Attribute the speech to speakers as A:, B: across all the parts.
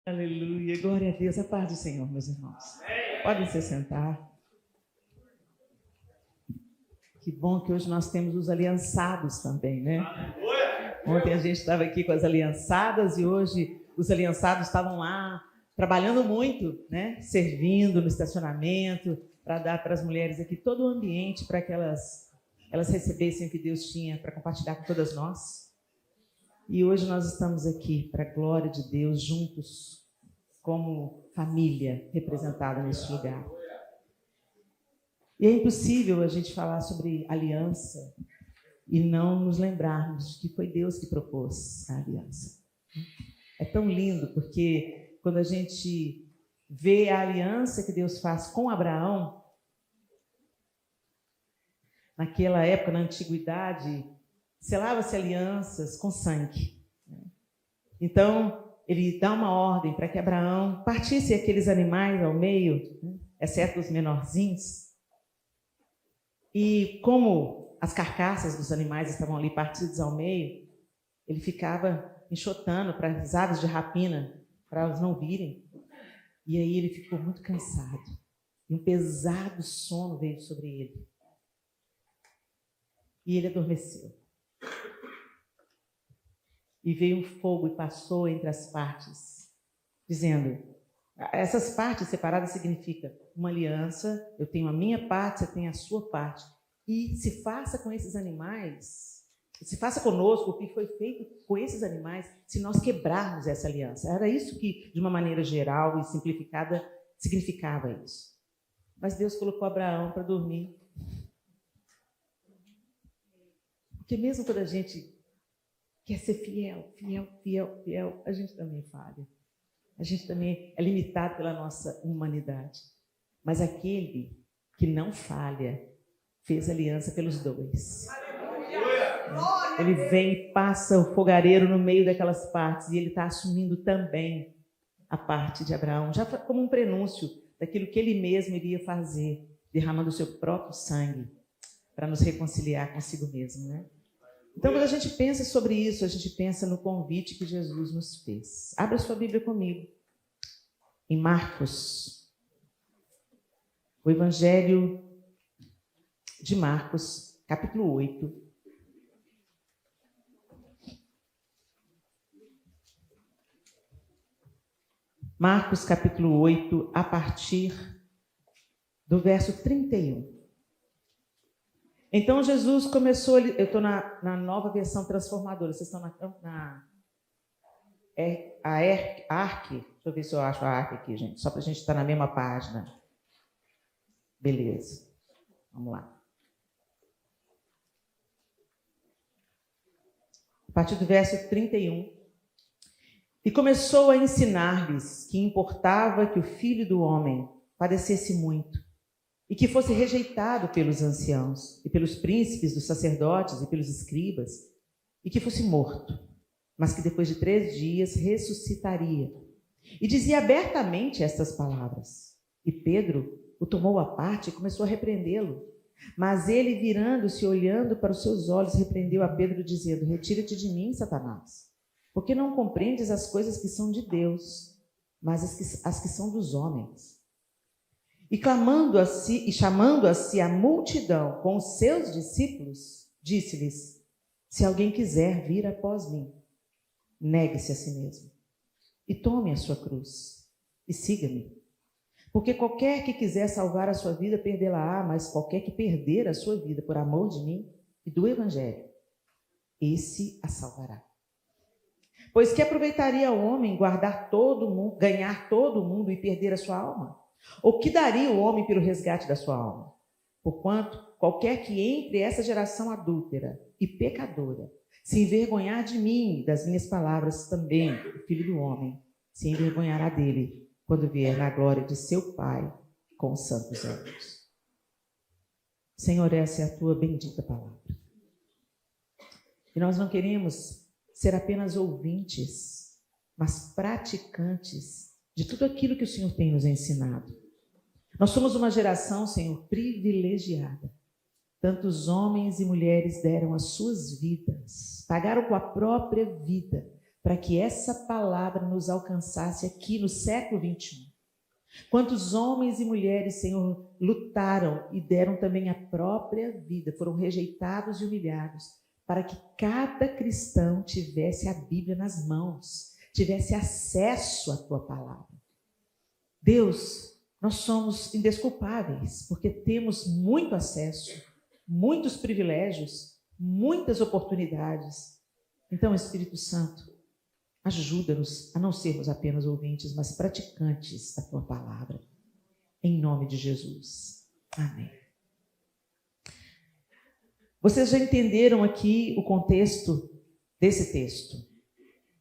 A: Aleluia, glória a Deus, a paz do Senhor, meus irmãos. Podem se sentar. Que bom que hoje nós temos os aliançados também, né? Ontem a gente estava aqui com as aliançadas e hoje os aliançados estavam lá trabalhando muito, né? Servindo no estacionamento, para dar para as mulheres aqui todo o ambiente para que elas recebessem o que Deus tinha para compartilhar com todas nós. E hoje nós estamos aqui, para a glória de Deus, juntos, como família representada neste lugar. E é impossível a gente falar sobre aliança e não nos lembrarmos de que foi Deus que propôs a aliança. É tão lindo, porque quando a gente vê a aliança que Deus faz com Abraão, naquela época, na antiguidade, selava-se alianças com sangue. Então, ele dá uma ordem para que Abraão partisse aqueles animais ao meio, exceto os menorzinhos. E como as carcaças dos animais estavam ali partidas ao meio, ele ficava enxotando para as aves de rapina, para elas não virem. E aí ele ficou muito cansado. E um pesado sono veio sobre ele. E ele adormeceu. E veio um fogo e passou entre as partes, dizendo, essas partes separadas significa uma aliança, eu tenho a minha parte, você tem a sua parte. E se faça com esses animais, se faça conosco o que foi feito com esses animais, se nós quebrarmos essa aliança. Era isso que, de uma maneira geral e simplificada, significava isso. Mas Deus colocou Abraão para dormir. Porque mesmo quando a gente quer ser fiel, a gente também falha. A gente também é limitado pela nossa humanidade. Mas aquele que não falha, fez aliança pelos dois. Ele vem e passa o fogareiro no meio daquelas partes e ele está assumindo também a parte de Abraão, já como um prenúncio daquilo que ele mesmo iria fazer, derramando o seu próprio sangue para nos reconciliar consigo mesmo, né? Então, quando a gente pensa sobre isso, a gente pensa no convite que Jesus nos fez. Abra sua Bíblia comigo. Em Marcos. O Evangelho de Marcos, capítulo 8. Marcos, capítulo 8, a partir do verso 31. Então, Jesus começou... Eu estou na nova versão transformadora. Vocês estão na ARC? Deixa eu ver se eu acho a ARC aqui, gente. Só para a gente estar na mesma página. Beleza. Vamos lá. A partir do verso 31. E começou a ensinar-lhes que importava que o Filho do Homem padecesse muito, e que fosse rejeitado pelos anciãos, e pelos príncipes dos sacerdotes, e pelos escribas, e que fosse morto, mas que depois de 3 dias ressuscitaria. E dizia abertamente estas palavras. E Pedro o tomou à parte e começou a repreendê-lo. Mas ele, virando-se e olhando para os seus olhos, repreendeu a Pedro, dizendo, retira-te de mim, Satanás, porque não compreendes as coisas que são de Deus, mas as que são dos homens. E clamando a si, e chamando a si a multidão com os seus discípulos, disse-lhes, se alguém quiser vir após mim, negue-se a si mesmo, e tome a sua cruz, e siga-me. Porque qualquer que quiser salvar a sua vida, perdê-la-á, mas qualquer que perder a sua vida por amor de mim e do Evangelho, esse a salvará. Pois que aproveitaria o homem ganhar todo o mundo e perder a sua alma? Ou que daria o homem pelo resgate da sua alma? Porquanto, qualquer que entre essa geração adúltera e pecadora se envergonhar de mim, das minhas palavras, também o Filho do Homem se envergonhará dele, quando vier na glória de seu Pai com os santos anjos. Senhor, essa é a tua bendita palavra. E nós não queremos ser apenas ouvintes, mas praticantes de tudo aquilo que o Senhor tem nos ensinado. Nós somos uma geração, Senhor, privilegiada. Tantos homens e mulheres deram as suas vidas, pagaram com a própria vida para que essa palavra nos alcançasse aqui no século 21. Quantos homens e mulheres, Senhor, lutaram e deram também a própria vida, foram rejeitados e humilhados, para que cada cristão tivesse a Bíblia nas mãos, tivesse acesso à tua palavra. Deus, nós somos indesculpáveis, porque temos muito acesso, muitos privilégios, muitas oportunidades. Então, Espírito Santo, ajuda-nos a não sermos apenas ouvintes, mas praticantes da tua palavra. Em nome de Jesus. Amém. Vocês já entenderam aqui o contexto desse texto.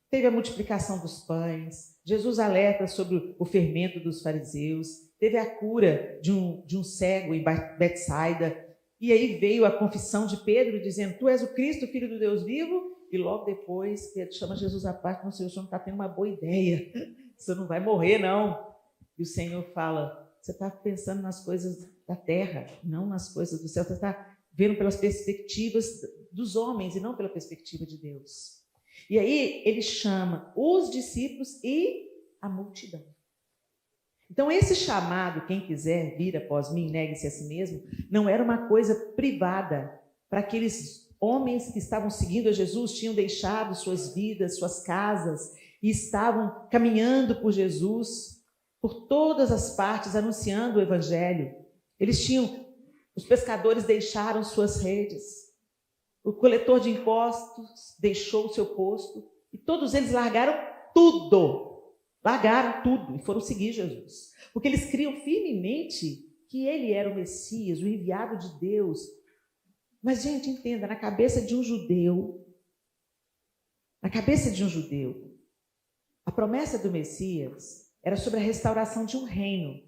A: Teve a multiplicação dos pães, Jesus alerta sobre o fermento dos fariseus, teve a cura de um cego em Betsaida, e aí veio a confissão de Pedro dizendo: tu és o Cristo, filho do Deus vivo. E logo depois, Pedro chama Jesus à parte: não sei, o senhor não está tendo uma boa ideia, o senhor não vai morrer, não. E o Senhor fala: você está pensando nas coisas da terra, não nas coisas do céu, você está vendo pelas perspectivas dos homens e não pela perspectiva de Deus. E aí ele chama os discípulos e a multidão. Então esse chamado, quem quiser vir após mim, negue-se a si mesmo, não era uma coisa privada para aqueles homens que estavam seguindo a Jesus, tinham deixado suas vidas, suas casas e estavam caminhando por Jesus, por todas as partes, anunciando o evangelho. Os pescadores deixaram suas redes, o coletor de impostos deixou o seu posto e todos eles largaram tudo e foram seguir Jesus, porque eles criam firmemente que ele era o Messias, o enviado de Deus. Mas, gente, entenda, na cabeça de um judeu, a promessa do Messias era sobre a restauração de um reino.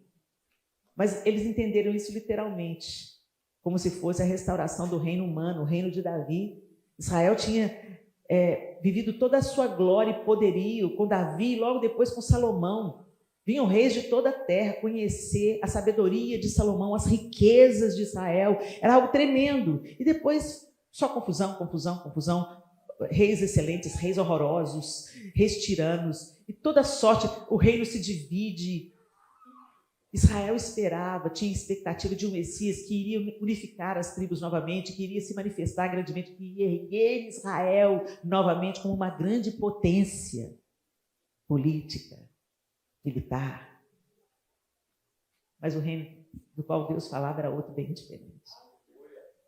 A: Mas eles entenderam isso literalmente, como se fosse a restauração do reino humano, o reino de Davi. Israel tinha vivido toda a sua glória e poderio com Davi, e logo depois com Salomão. Vinham reis de toda a terra conhecer a sabedoria de Salomão, as riquezas de Israel. Era algo tremendo. E depois, só confusão. Reis excelentes, reis horrorosos, reis tiranos. E toda sorte, o reino se divide. Israel esperava, tinha expectativa de um Messias que iria unificar as tribos novamente, que iria se manifestar grandemente, que iria erguer Israel novamente como uma grande potência política, militar. Mas o reino do qual Deus falava era outro bem diferente.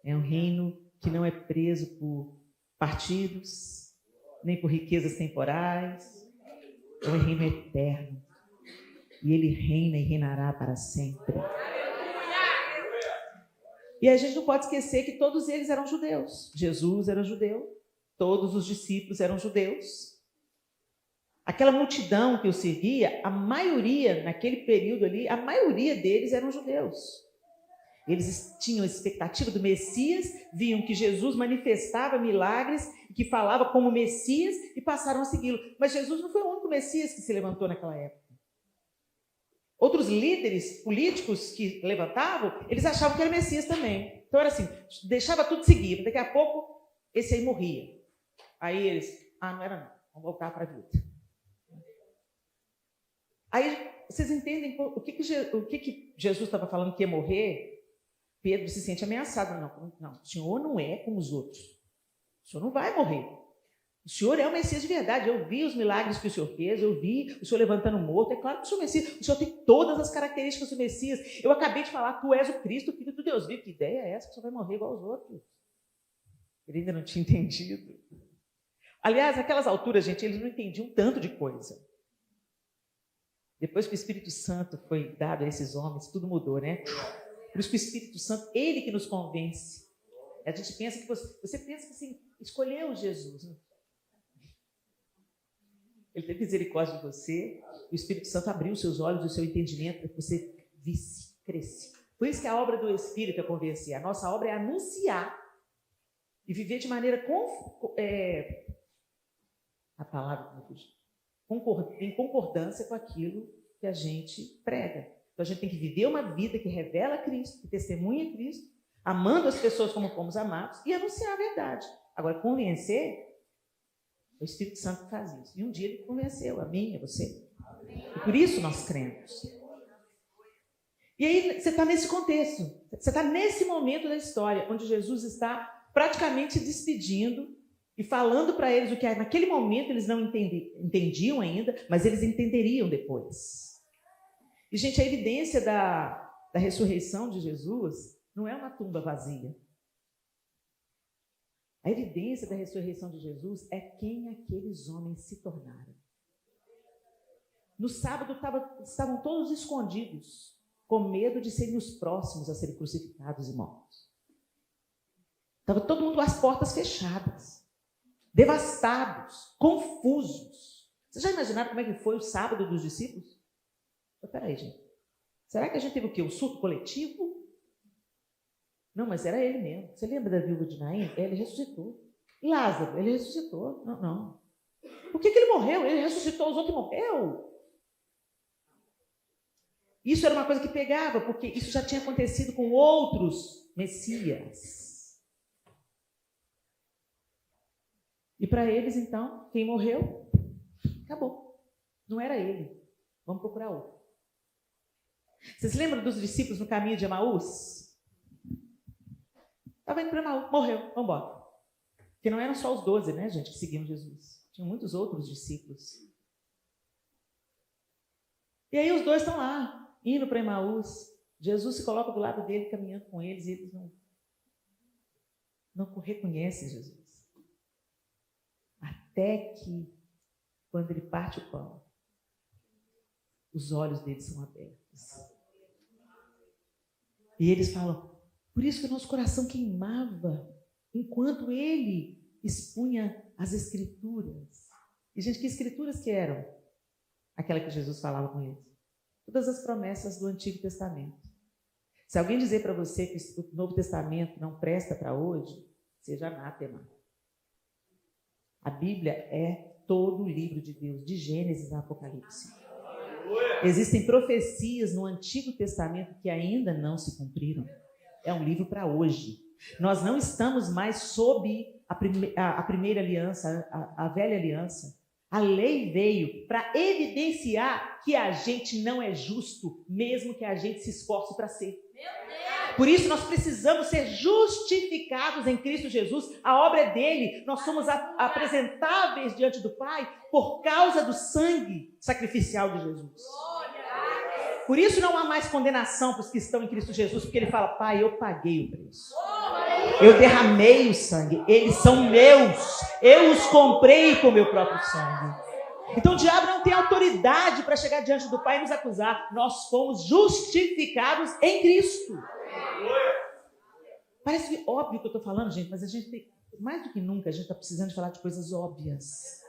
A: É um reino que não é preso por partidos, nem por riquezas temporais. É um reino eterno. E ele reina e reinará para sempre. E a gente não pode esquecer que todos eles eram judeus. Jesus era judeu, todos os discípulos eram judeus. Aquela multidão que eu seguia, a maioria, naquele período ali, a maioria deles eram judeus. Eles tinham a expectativa do Messias, viam que Jesus manifestava milagres, que falava como Messias e passaram a segui-lo. Mas Jesus não foi o único Messias que se levantou naquela época. Outros líderes políticos que levantavam, eles achavam que era Messias também. Então era assim, deixava tudo seguir. Daqui a pouco, esse aí morria. Aí eles, não era não, vamos voltar para a vida. Aí vocês entendem o que Jesus estava falando que ia morrer? Pedro se sente ameaçado. Não, o Senhor não é como os outros. O Senhor não vai morrer. O Senhor é o Messias de verdade. Eu vi os milagres que o Senhor fez, eu vi o Senhor levantando o morto. É claro que o Senhor é o Messias. O Senhor tem todas as características do Messias. Eu acabei de falar, tu és o Cristo, filho do Deus vivo. Que ideia é essa que o Senhor vai morrer igual aos outros? Ele ainda não tinha entendido. Aliás, naquelas alturas, gente, eles não entendiam tanto de coisa. Depois que o Espírito Santo foi dado a esses homens, tudo mudou, né? Por isso que o Espírito Santo, ele que nos convence. A gente pensa que você pensa que assim, escolheu Jesus. Ele teve misericórdia de você. O Espírito Santo abriu os seus olhos, o seu entendimento, para que você visse, cresce. Por isso que a obra do Espírito é convencer. A nossa obra é anunciar e viver de maneira a palavra em concordância com aquilo que a gente prega. Então a gente tem que viver uma vida que revela Cristo, que testemunha Cristo, amando as pessoas como fomos amados e anunciar a verdade. Agora, convencer É o Espírito Santo que faz isso. E um dia ele convenceu a mim, a você. E por isso nós cremos. E aí você está nesse contexto. Você está nesse momento da história, onde Jesus está praticamente despedindo e falando para eles o que naquele momento eles não entendiam ainda, mas eles entenderiam depois. E, gente, a evidência da ressurreição de Jesus não é uma tumba vazia. A evidência da ressurreição de Jesus é quem aqueles homens se tornaram. No sábado estavam todos escondidos, com medo de serem os próximos a serem crucificados e mortos. Estava todo mundo com as portas fechadas, devastados, confusos. Vocês já imaginaram como é que foi o sábado dos discípulos? Espera aí, gente. Será que a gente teve o quê? Um surto coletivo? Não, mas era ele mesmo. Você lembra da viúva de Naim? Ele ressuscitou. E Lázaro, ele ressuscitou. Não. Por que ele morreu? Ele ressuscitou, os outros morreram. Isso era uma coisa que pegava, porque isso já tinha acontecido com outros Messias. E para eles, então, quem morreu, acabou. Não era ele. Vamos procurar outro. Vocês lembram dos discípulos no caminho de Emaús? Estava indo para Emaús, morreu, vamos embora. Porque não eram só os 12, né, gente, que seguiam Jesus. Tinham muitos outros discípulos. E aí os dois estão lá, indo para Emaús. Jesus se coloca do lado dele, caminhando com eles, e eles não reconhecem Jesus. Até que, quando ele parte o pão, os olhos deles são abertos. E eles falam, por isso que o nosso coração queimava, enquanto ele expunha as Escrituras. E, gente, que Escrituras que eram? Aquela que Jesus falava com eles. Todas as promessas do Antigo Testamento. Se alguém dizer para você que o Novo Testamento não presta para hoje, seja anátema. A Bíblia é todo o livro de Deus, de Gênesis a Apocalipse. Existem profecias no Antigo Testamento que ainda não se cumpriram. É um livro para hoje. Nós não estamos mais sob a primeira aliança, a velha aliança. A lei veio para evidenciar que a gente não é justo, mesmo que a gente se esforce para ser. Por isso nós precisamos ser justificados em Cristo Jesus. A obra é dele. Nós somos apresentáveis diante do Pai por causa do sangue sacrificial de Jesus. Por isso não há mais condenação para os que estão em Cristo Jesus, porque ele fala, Pai, eu paguei o preço. Eu derramei o sangue, eles são meus. Eu os comprei com o meu próprio sangue. Então o diabo não tem autoridade para chegar diante do Pai e nos acusar. Nós fomos justificados em Cristo. Parece óbvio o que eu estou falando, gente, mas a gente tem, mais do que nunca, a gente está precisando de falar de coisas óbvias.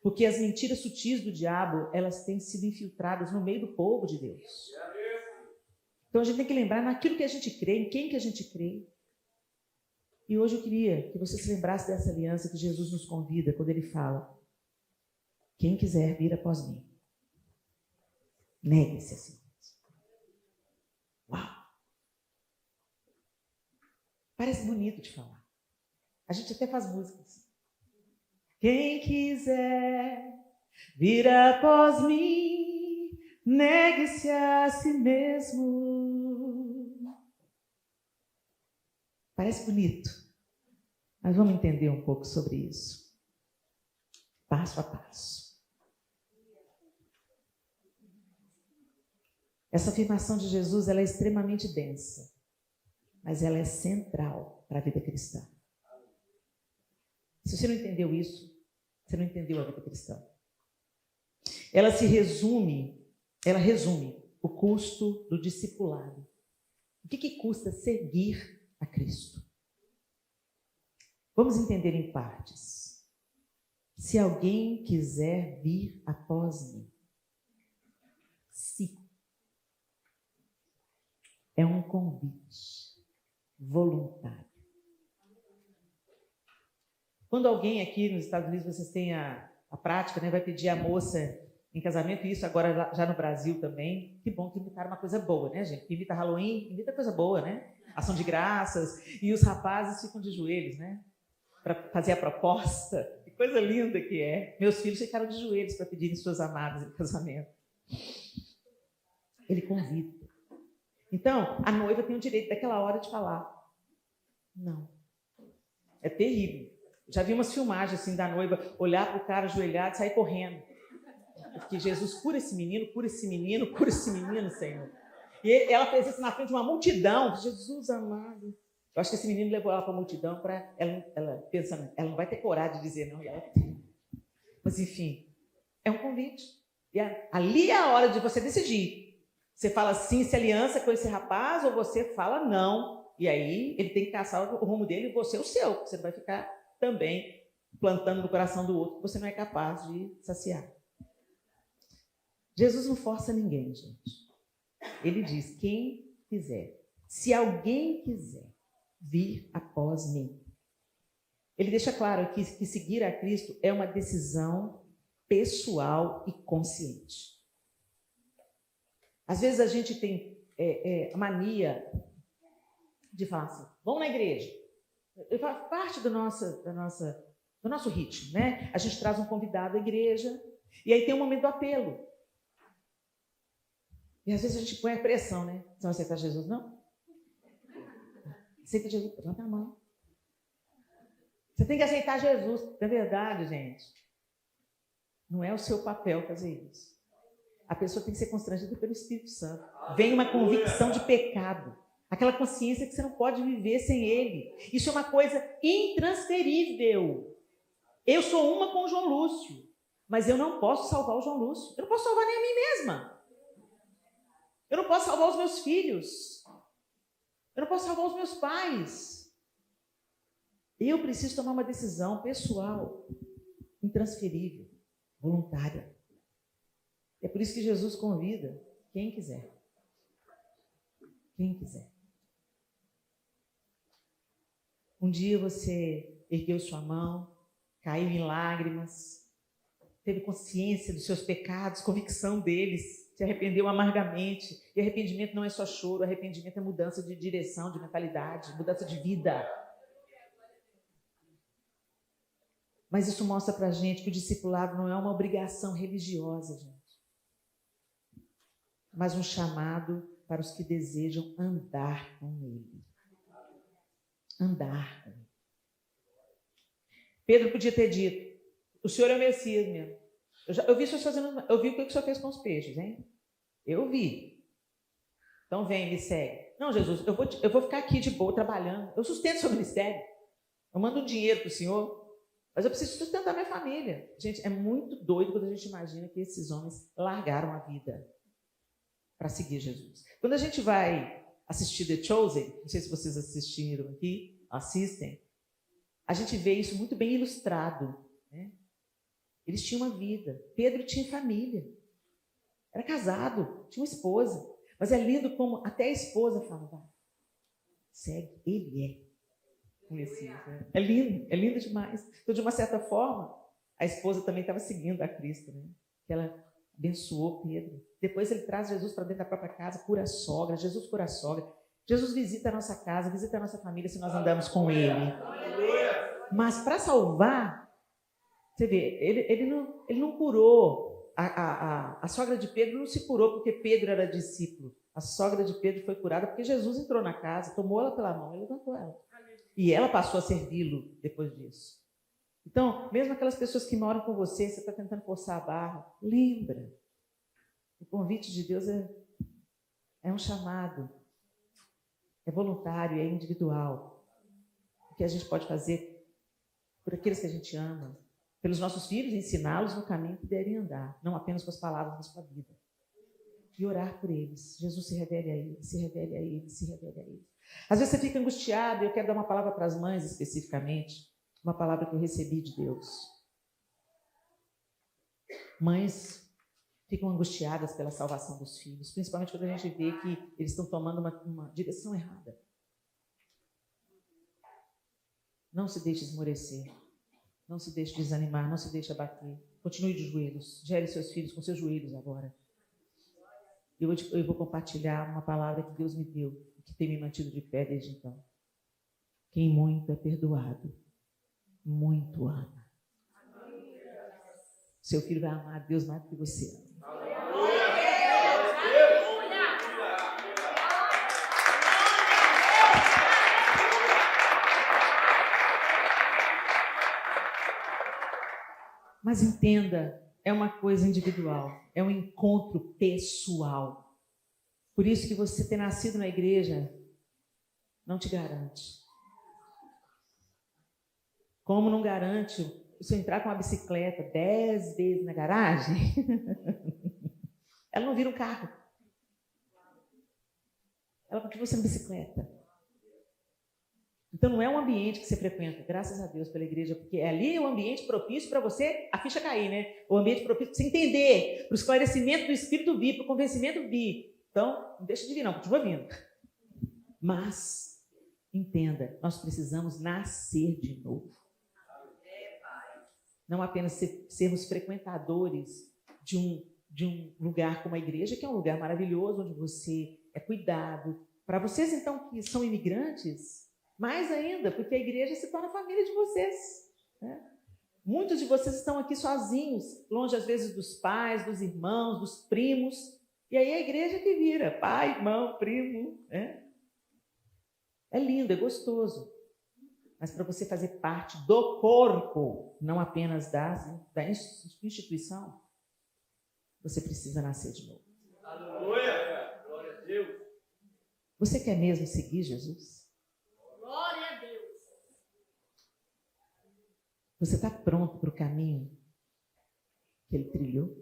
A: Porque as mentiras sutis do diabo, elas têm sido infiltradas no meio do povo de Deus. Então a gente tem que lembrar naquilo que a gente crê, em quem que a gente crê. E hoje eu queria que você se lembrasse dessa aliança que Jesus nos convida, quando ele fala, quem quiser vir após mim, negue-se a si mesmo. Uau! Parece bonito de falar. A gente até faz músicas. Quem quiser vir após mim, negue-se a si mesmo. Parece bonito, mas vamos entender um pouco sobre isso. Passo a passo. Essa afirmação de Jesus, ela é extremamente densa, mas ela é central para a vida cristã. Se você não entendeu isso, você não entendeu a vida cristã. Ela resume o custo do discipulado. O que custa seguir a Cristo? Vamos entender em partes. Se alguém quiser vir após mim, se é um convite voluntário. Quando alguém aqui nos Estados Unidos, vocês têm a prática, né, vai pedir a moça em casamento, e isso agora já no Brasil também, que bom que invitaram uma coisa boa, né, gente? Invita Halloween, invita coisa boa, né? Ação de graças, e os rapazes ficam de joelhos, né? Para fazer a proposta, Coisa linda que é. Meus filhos ficaram de joelhos para pedirem suas amadas em casamento. Ele convida. Então, a noiva tem o direito daquela hora de falar. Não. É terrível. Já vi umas filmagens assim da noiva olhar para o cara ajoelhado e sair correndo. Porque Jesus, cura esse menino, cura esse menino, cura esse menino, Senhor. E ela fez isso na frente de uma multidão. Jesus amado. Eu acho que esse menino levou ela para a multidão para ela pensando, ela não vai ter coragem de dizer não. Mas enfim, é um convite. E ali é a hora de você decidir. Você fala sim, se aliança com esse rapaz, ou você fala não. E aí ele tem que caçar o rumo dele e você o seu. Você não vai ficar também plantando no coração do outro que você não é capaz de saciar. Jesus não força ninguém, gente. Ele diz, quem quiser. Se alguém quiser vir após mim. Ele deixa claro aqui que seguir a Cristo é uma decisão pessoal e consciente. Às vezes a gente tem a mania de falar assim, vamos na igreja. Faz parte do nosso ritmo, né? A gente traz um convidado à igreja e aí tem um momento do apelo. E às vezes a gente põe a pressão, né? Você não vai aceitar Jesus, não? Aceita Jesus, levanta a mão. Você tem que aceitar Jesus. É verdade, gente. Não é o seu papel fazer isso. A pessoa tem que ser constrangida pelo Espírito Santo. Vem uma convicção de pecado. Aquela consciência que você não pode viver sem Ele. Isso é uma coisa intransferível. Eu sou uma com o João Lúcio, mas eu não posso salvar o João Lúcio. Eu não posso salvar nem a mim mesma. Eu não posso salvar os meus filhos. Eu não posso salvar os meus pais. Eu preciso tomar uma decisão pessoal, intransferível, voluntária. É por isso que Jesus convida quem quiser. Quem quiser. Um dia você ergueu sua mão, caiu em lágrimas, teve consciência dos seus pecados, convicção deles, se arrependeu amargamente. E arrependimento não é só choro, arrependimento é mudança de direção, de mentalidade, mudança de vida. Mas isso mostra pra gente que o discipulado não é uma obrigação religiosa, gente. Mas um chamado para os que desejam andar com Ele. Andar com Ele. Pedro podia ter dito, o Senhor é o Messias mesmo. Eu vi o que o Senhor fez com os peixes, hein? Eu vi. Então vem, me segue. Não, Jesus, eu vou ficar aqui de boa, trabalhando. Eu sustento o seu ministério. Eu mando um dinheiro para o Senhor. Mas eu preciso sustentar minha família. Gente, é muito doido quando a gente imagina que esses homens largaram a vida para seguir Jesus. Quando a gente vai assistir The Chosen, não sei se vocês assistiram aqui, assistem, a gente vê isso muito bem ilustrado, né? Eles tinham uma vida. Pedro tinha família. Era casado, tinha uma esposa. Mas é lindo como até a esposa falava, segue, ele é. Né? É lindo demais. Então, de uma certa forma, a esposa também estava seguindo a Cristo, né? Que ela abençoou Pedro. Depois ele traz Jesus para dentro da própria casa, cura a sogra, Jesus cura a sogra. Jesus visita a nossa casa, visita a nossa família se nós andamos com Ele. Mas para salvar, você vê, ele não curou. A sogra de Pedro não se curou porque Pedro era discípulo. A sogra de Pedro foi curada porque Jesus entrou na casa, tomou ela pela mão e levantou ela. E ela passou a servi-lo depois disso. Então, mesmo aquelas pessoas que moram com você está tentando forçar a barra, lembra. O convite de Deus é um chamado. É voluntário, é individual. O que a gente pode fazer por aqueles que a gente ama, pelos nossos filhos, ensiná-los no caminho que devem andar, não apenas com as palavras, mas com a vida. E orar por eles. Jesus se revele a eles, se revele a eles, se revele a eles. Às vezes você fica angustiado, e eu quero dar uma palavra para as mães especificamente, uma palavra que eu recebi de Deus. Mães ficam angustiadas pela salvação dos filhos, principalmente quando a gente vê que eles estão tomando uma direção errada. Não se deixe esmorecer, não se deixe desanimar, não se deixe abater. Continue de joelhos, gere seus filhos com seus joelhos agora. Eu vou compartilhar uma palavra que Deus me deu, que tem me mantido de pé desde então. Quem muito é perdoado, muito ama. Seu filho vai amar a Deus mais do que você ama. Mas entenda, é uma coisa individual, é um encontro pessoal. Por isso que você ter nascido na igreja não te garante. Como não garante se eu entrar com uma bicicleta 10 vezes na garagem, ela não vira um carro. Ela continua sendo bicicleta. Então não é um ambiente que você frequenta, graças a Deus pela igreja, porque ali é um ambiente propício para você, a ficha cair, né? O ambiente propício para você entender, para o esclarecimento do Espírito vir, para o convencimento vir. Então, não deixa de vir não, continua vindo. Mas, entenda, nós precisamos nascer de novo. Não apenas sermos frequentadores de um lugar como a igreja, que é um lugar maravilhoso, onde você é cuidado. Para vocês, então, que são imigrantes, mais ainda, porque a igreja se torna a família de vocês. Né? Muitos de vocês estão aqui sozinhos, longe às vezes dos pais, dos irmãos, dos primos. E aí a igreja que vira pai, irmão, primo. Né? É lindo, é gostoso. Mas para você fazer parte do corpo, não apenas da instituição, você precisa nascer de novo.
B: Aleluia! Glória a Deus!
A: Você quer mesmo seguir Jesus?
B: Glória a Deus!
A: Você está pronto para o caminho que ele trilhou?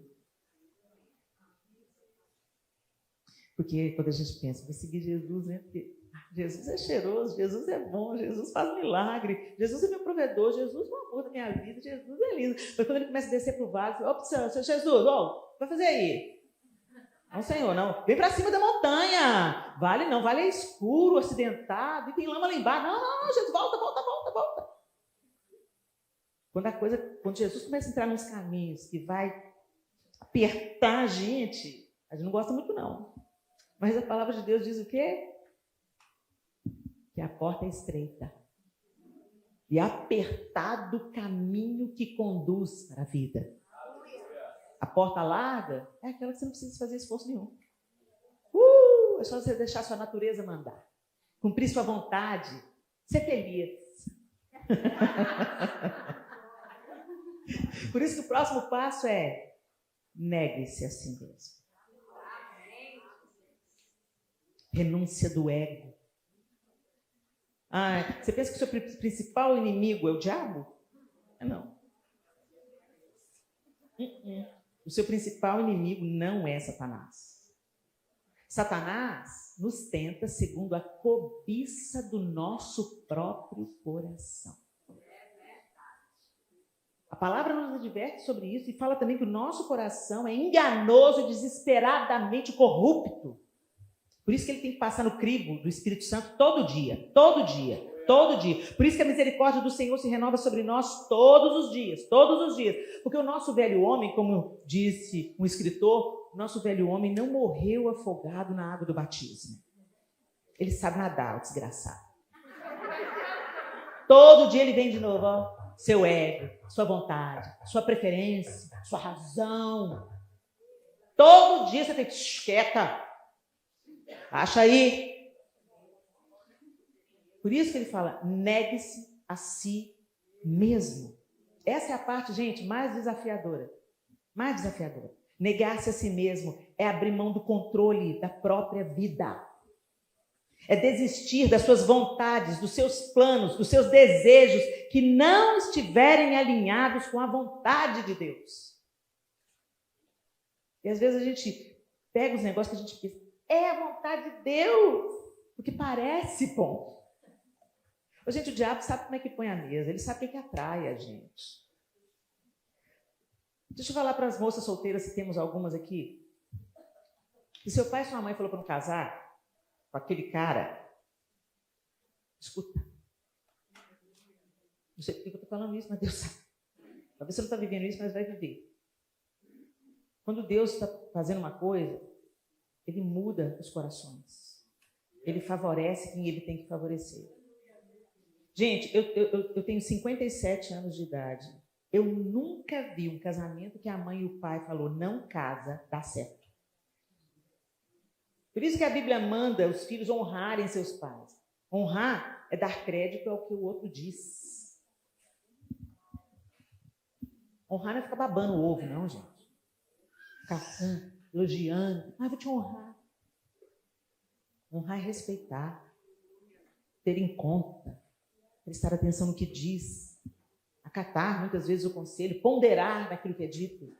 A: Porque quando a gente pensa, vou seguir Jesus, né? Porque Jesus é cheiroso, Jesus é bom, Jesus faz milagre, Jesus é meu provedor, Jesus é o amor da minha vida, Jesus é lindo. Mas quando ele começa a descer para o vale, fala, opa, seu Jesus, ó, vai fazer aí? Não, Senhor, não. Vem para cima da montanha. Vale não, vale é escuro, acidentado, e tem lama lá embaixo. Não, Jesus, volta. Quando Jesus começa a entrar nos caminhos que vai apertar a gente não gosta muito não. Mas a palavra de Deus diz o quê? Que a porta é estreita e apertado o caminho que conduz para a vida. A porta larga é aquela que você não precisa fazer esforço nenhum. É só você deixar sua natureza mandar. Cumprir sua vontade. Ser feliz. Por isso que o próximo passo é negue-se a si mesmo. Renúncia do ego. Você pensa que o seu principal inimigo é o diabo? Não. O seu principal inimigo não é Satanás. Satanás nos tenta segundo a cobiça do nosso próprio coração. A palavra nos adverte sobre isso e fala também que o nosso coração é enganoso e desesperadamente corrupto. Por isso que ele tem que passar no crivo do Espírito Santo todo dia. Por isso que a misericórdia do Senhor se renova sobre nós todos os dias. Porque o nosso velho homem, como disse um escritor, o nosso velho homem não morreu afogado na água do batismo. Ele sabe nadar, o desgraçado. Todo dia ele vem de novo, ó. Seu ego, sua vontade, sua preferência, sua razão. Todo dia você tem que quieta. Acha aí. Por isso que ele fala, negue-se a si mesmo. Essa é a parte, gente, mais desafiadora. Negar-se a si mesmo é abrir mão do controle da própria vida. É desistir das suas vontades, dos seus planos, dos seus desejos que não estiverem alinhados com a vontade de Deus. E às vezes a gente pega os negócios que a gente pensa, é a vontade de Deus, porque parece bom. Gente, o diabo sabe como é que põe a mesa, ele sabe o que atrai a gente. Deixa eu falar para as moças solteiras, se temos algumas aqui. Se seu pai e sua mãe falou para não casar com aquele cara, escuta. Não sei por que eu estou falando isso, mas Deus sabe. Talvez você não está vivendo isso, mas vai viver. Quando Deus está fazendo uma coisa, Ele muda os corações. Ele favorece quem Ele tem que favorecer. Gente, eu tenho 57 anos de idade. Eu nunca vi um casamento que a mãe e o pai falou, não casa, dá certo. Por isso que a Bíblia manda os filhos honrarem seus pais. Honrar é dar crédito ao que o outro diz. Honrar não é ficar babando o ovo, não, gente. Ficar elogiando. Vou te honrar. Honrar é respeitar. Ter em conta. Prestar atenção no que diz. Acatar, muitas vezes, o conselho. Ponderar naquilo que é dito.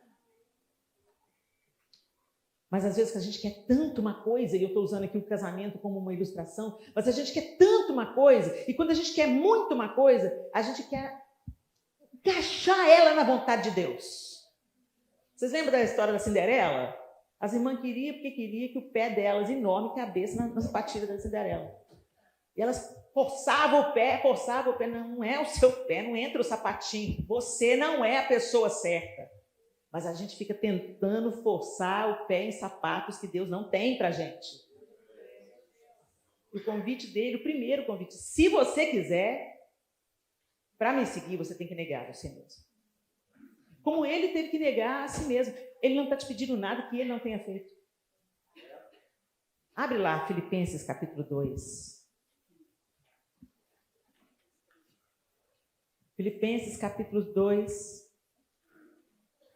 A: Mas, às vezes, a gente quer tanto uma coisa, e eu estou usando aqui o casamento como uma ilustração, mas a gente quer tanto uma coisa, e quando a gente quer muito uma coisa, a gente quer encaixar ela na vontade de Deus. Vocês lembram da história da Cinderela? As irmãs queriam porque queriam que o pé delas, enorme, cabesse na sapatilha da Cinderela. E elas forçavam o pé. Não é o seu pé, não entra o sapatinho. Você não é a pessoa certa. Mas a gente fica tentando forçar o pé em sapatos que Deus não tem para a gente. O convite dele, o primeiro convite, se você quiser, para me seguir, você tem que negar você mesmo. Como ele teve que negar a si mesmo. Ele não está te pedindo nada que ele não tenha feito. Abre lá, Filipenses capítulo 2. Filipenses capítulo 2.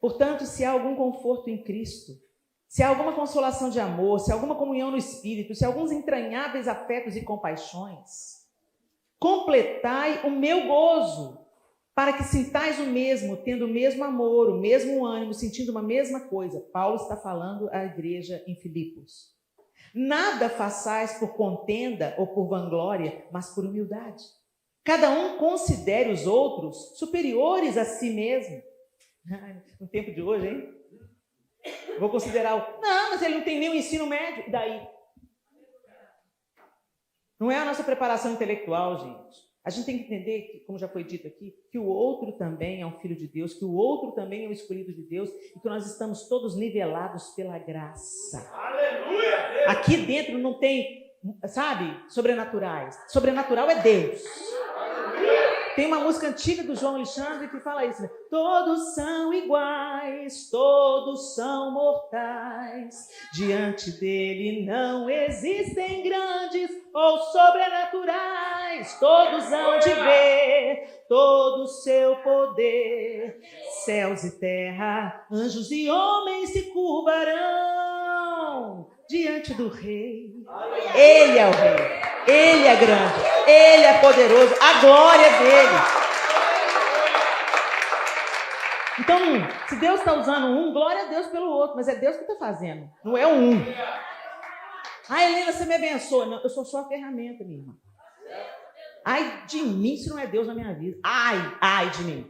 A: Portanto, se há algum conforto em Cristo, se há alguma consolação de amor, se há alguma comunhão no Espírito, se há alguns entranháveis afetos e compaixões, completai o meu gozo, para que sintais o mesmo, tendo o mesmo amor, o mesmo ânimo, sentindo uma mesma coisa. Paulo está falando à igreja em Filipos. Nada façais por contenda ou por vanglória, mas por humildade. Cada um considere os outros superiores a si mesmo. No tempo de hoje, hein? Vou considerar Não, mas ele não tem nem o ensino médio. E daí? Não é a nossa preparação intelectual, gente. A gente tem que entender, que, como já foi dito aqui, que o outro também é um filho de Deus, que o outro também é um escolhido de Deus e que nós estamos todos nivelados pela graça. Aleluia! Aqui dentro não tem, sobrenaturais. Sobrenatural é Deus. Tem uma música antiga do João Alexandre que fala isso, né? Todos são iguais, todos são mortais. Diante dele não existem grandes ou sobrenaturais. Todos hão de ver todo o seu poder. Céus e terra, anjos e homens se curvarão diante do Rei. Ele é o Rei. Ele é grande, Ele é poderoso, a glória dele. Então, se Deus está usando um, glória a Deus pelo outro, mas é Deus que está fazendo, não é um. Helena, você me abençoa. Não, eu sou só a ferramenta, minha irmã. Ai de mim se não é Deus na minha vida. Ai de mim.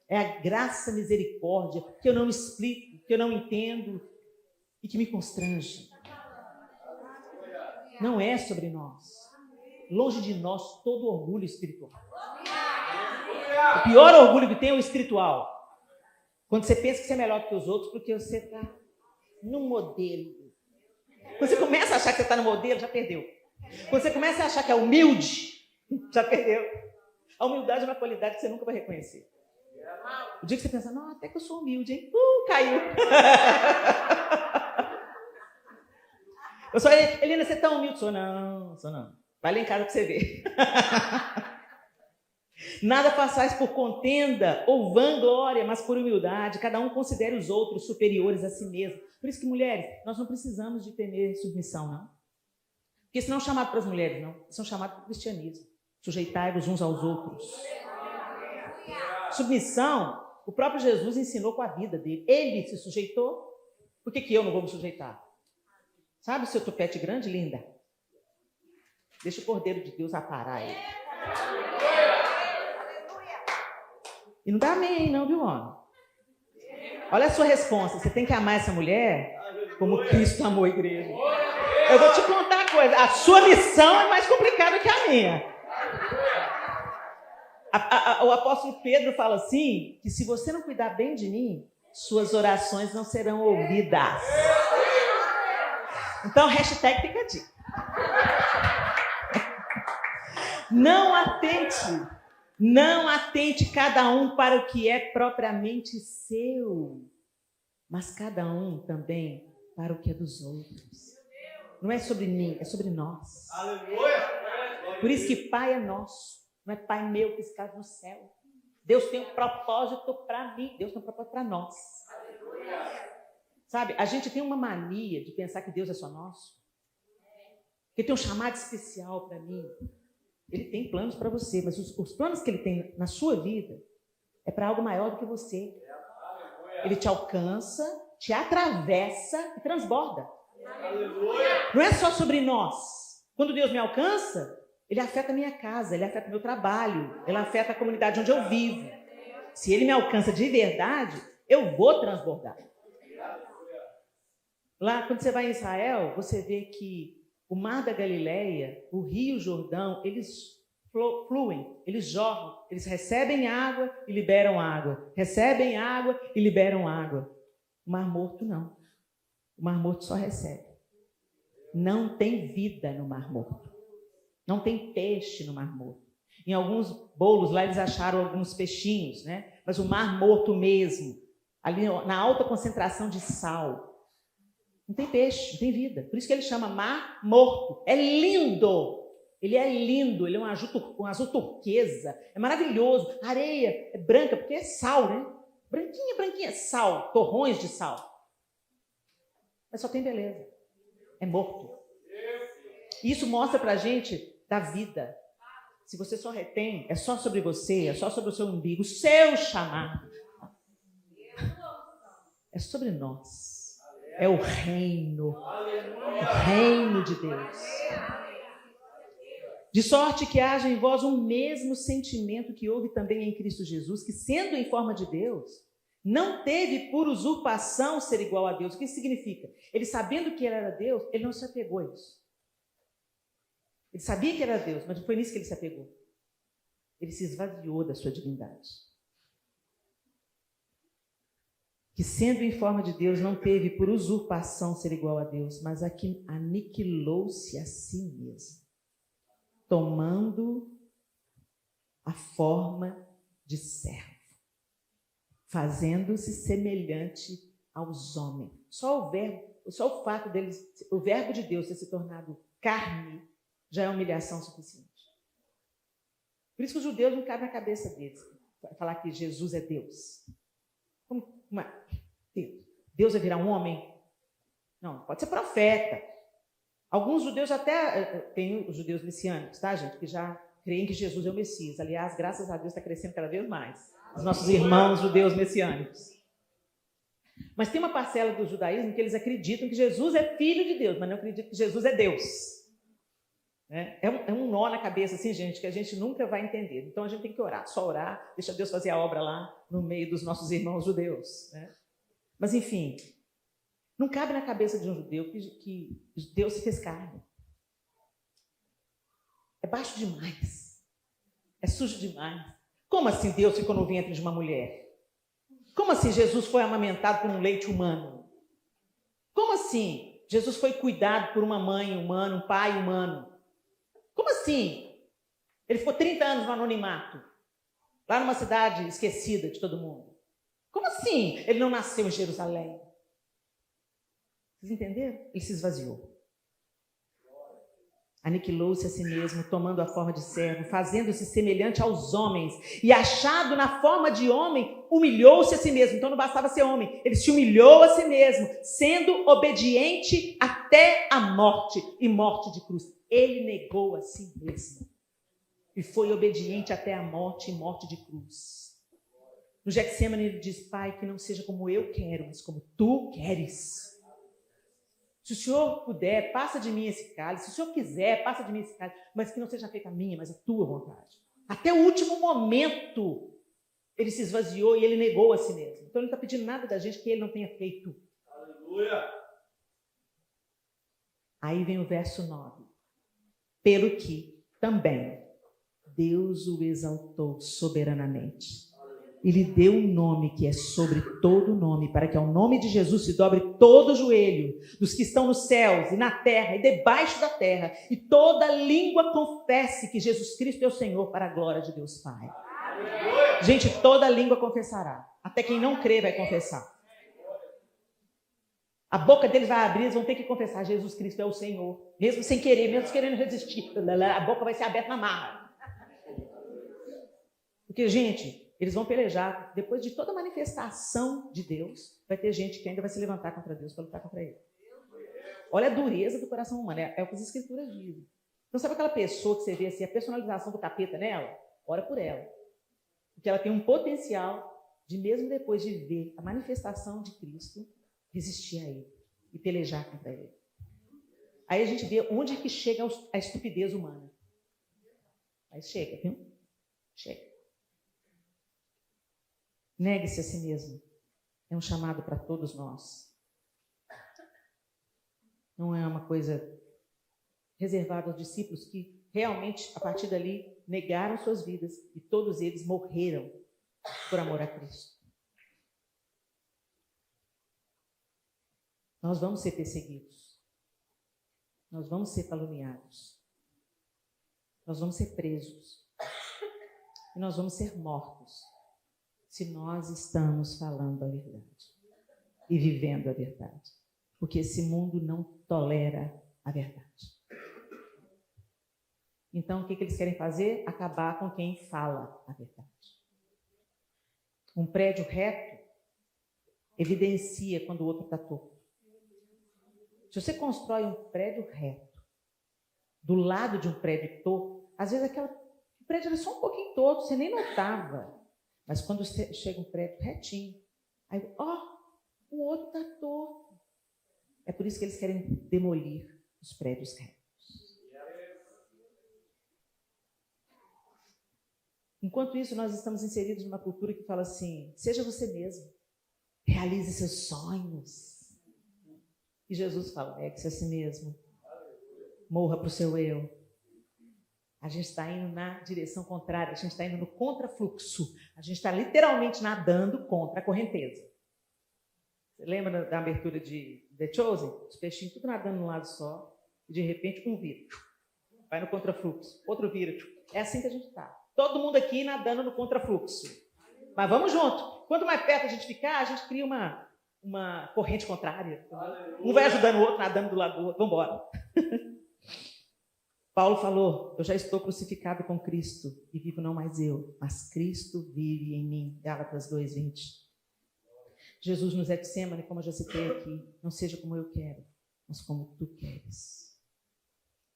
A: É a graça, a misericórdia, que eu não explico, que eu não entendo e que me constrange. Não é sobre nós. Longe de nós todo orgulho espiritual. O pior orgulho que tem é o espiritual. Quando você pensa que você é melhor do que os outros, porque você está no modelo. Quando você começa a achar que você está no modelo, já perdeu. Quando você começa a achar que é humilde, já perdeu. A humildade é uma qualidade que você nunca vai reconhecer. O dia que você pensa, não, até que eu sou humilde, hein? Caiu. Eu sou, Helena, você é tão humilde? Sou não. Vai lá em casa para você ver. Nada façais por contenda ou vanglória, mas por humildade. Cada um considere os outros superiores a si mesmo. Por isso que, mulheres, nós não precisamos de temer submissão, não. Porque isso não é chamado para as mulheres, não. São chamados para o cristianismo. Sujeitai-vos uns aos outros. Submissão, o próprio Jesus ensinou com a vida dele. Ele se sujeitou. Por que eu não vou me sujeitar? Sabe o seu tupete grande, linda? Deixa o Cordeiro de Deus aparar ele. E não dá amém, não, viu, homem? Olha a sua resposta. Você tem que amar essa mulher como Cristo amou a igreja. Eu vou te contar uma coisa. A sua missão é mais complicada que a minha. O apóstolo Pedro fala assim, que se você não cuidar bem de mim, suas orações não serão ouvidas. Então, hashtag fica a dica. Não atente Não atente cada um para o que é propriamente seu, mas cada um também para o que é dos outros. Não é sobre mim, é sobre nós.
B: Aleluia.
A: Por isso que pai é nosso, não é pai meu que está no céu. Deus tem um propósito para mim, Deus tem um propósito para nós. Sabe, a gente tem uma mania de pensar que Deus é só nosso. Que tem um chamado especial para mim. Ele tem planos para você, mas os planos que ele tem na sua vida é para algo maior do que você. Ele te alcança, te atravessa e transborda. Não é só sobre nós. Quando Deus me alcança, ele afeta a minha casa, ele afeta o meu trabalho, ele afeta a comunidade onde eu vivo. Se ele me alcança de verdade, eu vou transbordar. Lá, quando você vai em Israel, você vê que o Mar da Galileia, o Rio Jordão, eles fluem, eles jorram, eles recebem água e liberam água. Recebem água e liberam água. O Mar Morto não. O Mar Morto só recebe. Não tem vida no Mar Morto. Não tem peixe no Mar Morto. Em alguns bolos lá eles acharam alguns peixinhos, né? Mas o Mar Morto mesmo, ali na alta concentração de sal, não tem peixe, não tem vida. Por isso que ele chama Mar Morto. É lindo. Ele é lindo, ele é um azul turquesa. É maravilhoso. A areia é branca, porque é sal, né? Branquinha, branquinha. Sal, torrões de sal. Mas só tem beleza. É morto. Isso mostra pra gente da vida. Se você só retém, é só sobre você, é só sobre o seu umbigo, o seu chamado. É sobre nós. É o reino de Deus. De sorte que haja em vós um mesmo sentimento que houve também em Cristo Jesus, que sendo em forma de Deus, não teve por usurpação ser igual a Deus. O que isso significa? Ele sabendo que ele era Deus, ele não se apegou a isso. Ele sabia que era Deus, mas não foi nisso que ele se apegou. Ele se esvaziou da sua divindade. Que sendo em forma de Deus, não teve por usurpação ser igual a Deus, mas aniquilou-se a si mesmo, tomando a forma de servo, fazendo-se semelhante aos homens. Só o fato deles, o verbo de Deus ter se tornado carne, já é humilhação suficiente. Por isso que os judeus não cabem na cabeça deles falar que Jesus é Deus. Deus vai virar um homem? Não, pode ser profeta. Alguns judeus até tem os judeus messiânicos, tá, gente? Que já creem que Jesus é o Messias. Aliás, graças a Deus está crescendo cada vez mais. Os nossos irmãos judeus messiânicos. Mas tem uma parcela do judaísmo que eles acreditam que Jesus é filho de Deus, mas não acreditam que Jesus é Deus. É um nó na cabeça, assim, gente, que a gente nunca vai entender. Então a gente tem que orar, só orar, deixa Deus fazer a obra lá no meio dos nossos irmãos judeus, né? Mas, enfim, não cabe na cabeça de um judeu que Deus se fez carne. É baixo demais. É sujo demais. Como assim Deus ficou no ventre de uma mulher? Como assim Jesus foi amamentado por um leite humano? Como assim Jesus foi cuidado por uma mãe humana, um pai humano? Como assim? Ele ficou 30 anos no anonimato, lá numa cidade esquecida de todo mundo. Como assim ele não nasceu em Jerusalém? Vocês entenderam? Ele se esvaziou. Aniquilou-se a si mesmo, tomando a forma de servo, fazendo-se semelhante aos homens, e achado na forma de homem, humilhou-se a si mesmo. Então não bastava ser homem, ele se humilhou a si mesmo, sendo obediente até a morte, e morte de cruz. Ele negou a si mesmo, e foi obediente até a morte, e morte de cruz. No Getsêmani ele diz: Pai, que não seja como eu quero, mas como tu queres. Se o Senhor puder, passa de mim esse cálice. Se o Senhor quiser, passa de mim esse cálice. Mas que não seja feita a minha, mas a tua vontade. Até o último momento, ele se esvaziou e ele negou a si mesmo. Então ele não está pedindo nada da gente que ele não tenha feito.
B: Aleluia.
A: Aí vem o verso 9. Pelo que também Deus o exaltou soberanamente e lhe deu um nome que é sobre todo nome, para que ao nome de Jesus se dobre todo o joelho dos que estão nos céus e na terra e debaixo da terra, e toda língua confesse que Jesus Cristo é o Senhor, para a glória de Deus Pai. Gente, toda língua confessará. Até quem não crê vai confessar. A boca deles vai abrir, eles vão ter que confessar: Jesus Cristo é o Senhor. Mesmo sem querer, mesmo querendo resistir. A boca vai ser aberta na marra. Porque, gente, eles vão pelejar. Depois de toda manifestação de Deus, vai ter gente que ainda vai se levantar contra Deus para lutar contra ele. Olha a dureza do coração humano. É o que as Escrituras dizem. Então, sabe aquela pessoa que você vê assim, a personalização do capeta nela? Ora por ela. Porque ela tem um potencial de, mesmo depois de ver a manifestação de Cristo, resistir a ele e pelejar contra ele. Aí a gente vê onde que chega a estupidez humana. Aí chega, viu? Chega. Negue-se a si mesmo. É um chamado para todos nós. Não é uma coisa reservada aos discípulos que realmente, a partir dali, negaram suas vidas e todos eles morreram por amor a Cristo. Nós vamos ser perseguidos. Nós vamos ser caluniados. Nós vamos ser presos. E nós vamos ser mortos se nós estamos falando a verdade e vivendo a verdade. Porque esse mundo não tolera a verdade. Então, o que eles querem fazer? Acabar com quem fala a verdade. Um prédio reto evidencia quando o outro está torto. Se você constrói um prédio reto do lado de um prédio torto, às vezes o prédio era só um pouquinho torto, você nem notava. Mas quando chega um prédio retinho, aí, o outro está torto. É por isso que eles querem demolir os prédios retos. Enquanto isso, nós estamos inseridos numa cultura que fala assim: seja você mesmo, realize seus sonhos. E Jesus fala: negue-se a si mesmo, morra para o seu eu. A gente está indo na direção contrária, a gente está indo no contrafluxo, a gente está literalmente nadando contra a correnteza. Você lembra da abertura de The Chosen? Os peixinhos tudo nadando num lado só, e de repente um vira, vai no contrafluxo, outro vira. É assim que a gente está. Todo mundo aqui nadando no contrafluxo. Mas vamos junto. Quanto mais perto a gente ficar, a gente cria uma corrente contrária. Um vai ajudando o outro, nadando do lado do outro. Vamos embora. Paulo falou: eu já estou crucificado com Cristo e vivo não mais eu, mas Cristo vive em mim. Gálatas 2:20. Jesus no Getsêmani, como eu já citei aqui: não seja como eu quero, mas como tu queres.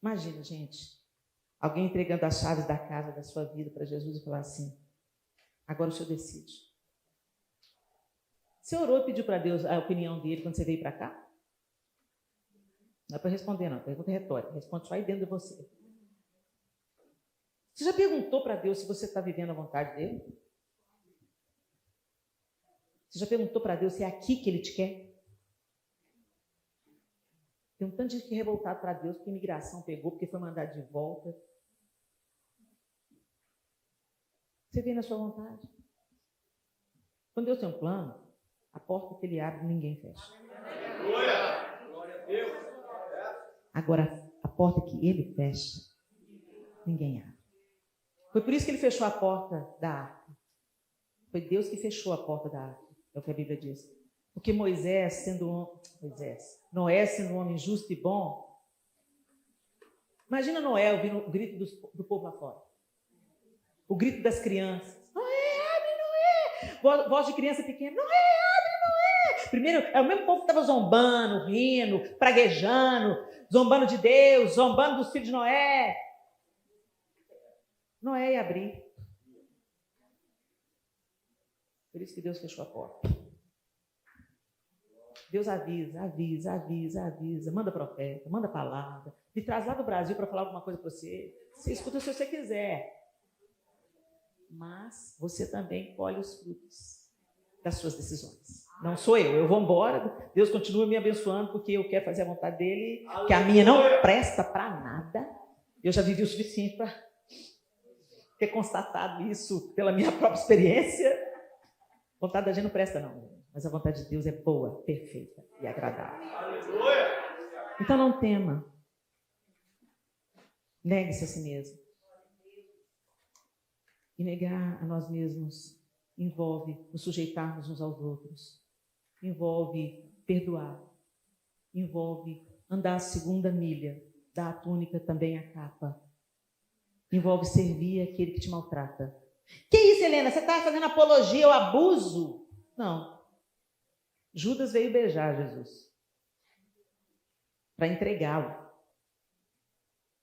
A: Imagina, gente, alguém entregando as chaves da casa da sua vida para Jesus e falar assim: agora o senhor decide. Você orou e pediu para Deus a opinião dele quando você veio para cá? Não é para responder, não. Pergunta retórica. Responde só aí dentro de você. Você já perguntou para Deus se você está vivendo a vontade dele? Você já perguntou para Deus se é aqui que ele te quer? Tem um tanto de gente revoltado para Deus porque a imigração pegou, porque foi mandado de volta. Você vem na sua vontade. Quando Deus tem um plano, a porta que ele abre, ninguém fecha.
B: Glória a Deus.
A: Agora, a porta que ele fecha, ninguém abre. Foi por isso que ele fechou a porta da arca. Foi Deus que fechou a porta da arca, é o que a Bíblia diz. Porque Noé, sendo um homem justo e bom, imagina Noé ouvindo o grito do povo lá fora. O grito das crianças. Noé, abre, Noé! Voz de criança pequena. Noé, abre, Noé! Primeiro, é o mesmo povo que estava zombando, rindo, praguejando, zombando de Deus, zombando dos filhos de Noé. Noé ia abrir. Por isso que Deus fechou a porta. Deus avisa, manda profeta, manda palavra, me traz lá do Brasil para falar alguma coisa para você. Você escuta se você quiser. Mas você também colhe os frutos das suas decisões. Não sou eu vou embora, Deus continua me abençoando porque eu quero fazer a vontade dele, que a minha não presta para nada. Eu já vivi o suficiente para ter constatado isso pela minha própria experiência. A vontade da gente não presta, não. Mas a vontade de Deus é boa, perfeita e agradável.
B: Aleluia.
A: Então não tema. Negue-se a si mesmo. E negar a nós mesmos envolve nos sujeitarmos uns aos outros. Envolve perdoar. Envolve andar a segunda milha. Dar a túnica também a capa. Envolve servir aquele que te maltrata. Que isso, Helena? Você está fazendo apologia ao abuso? Não. Judas veio beijar Jesus para entregá-lo.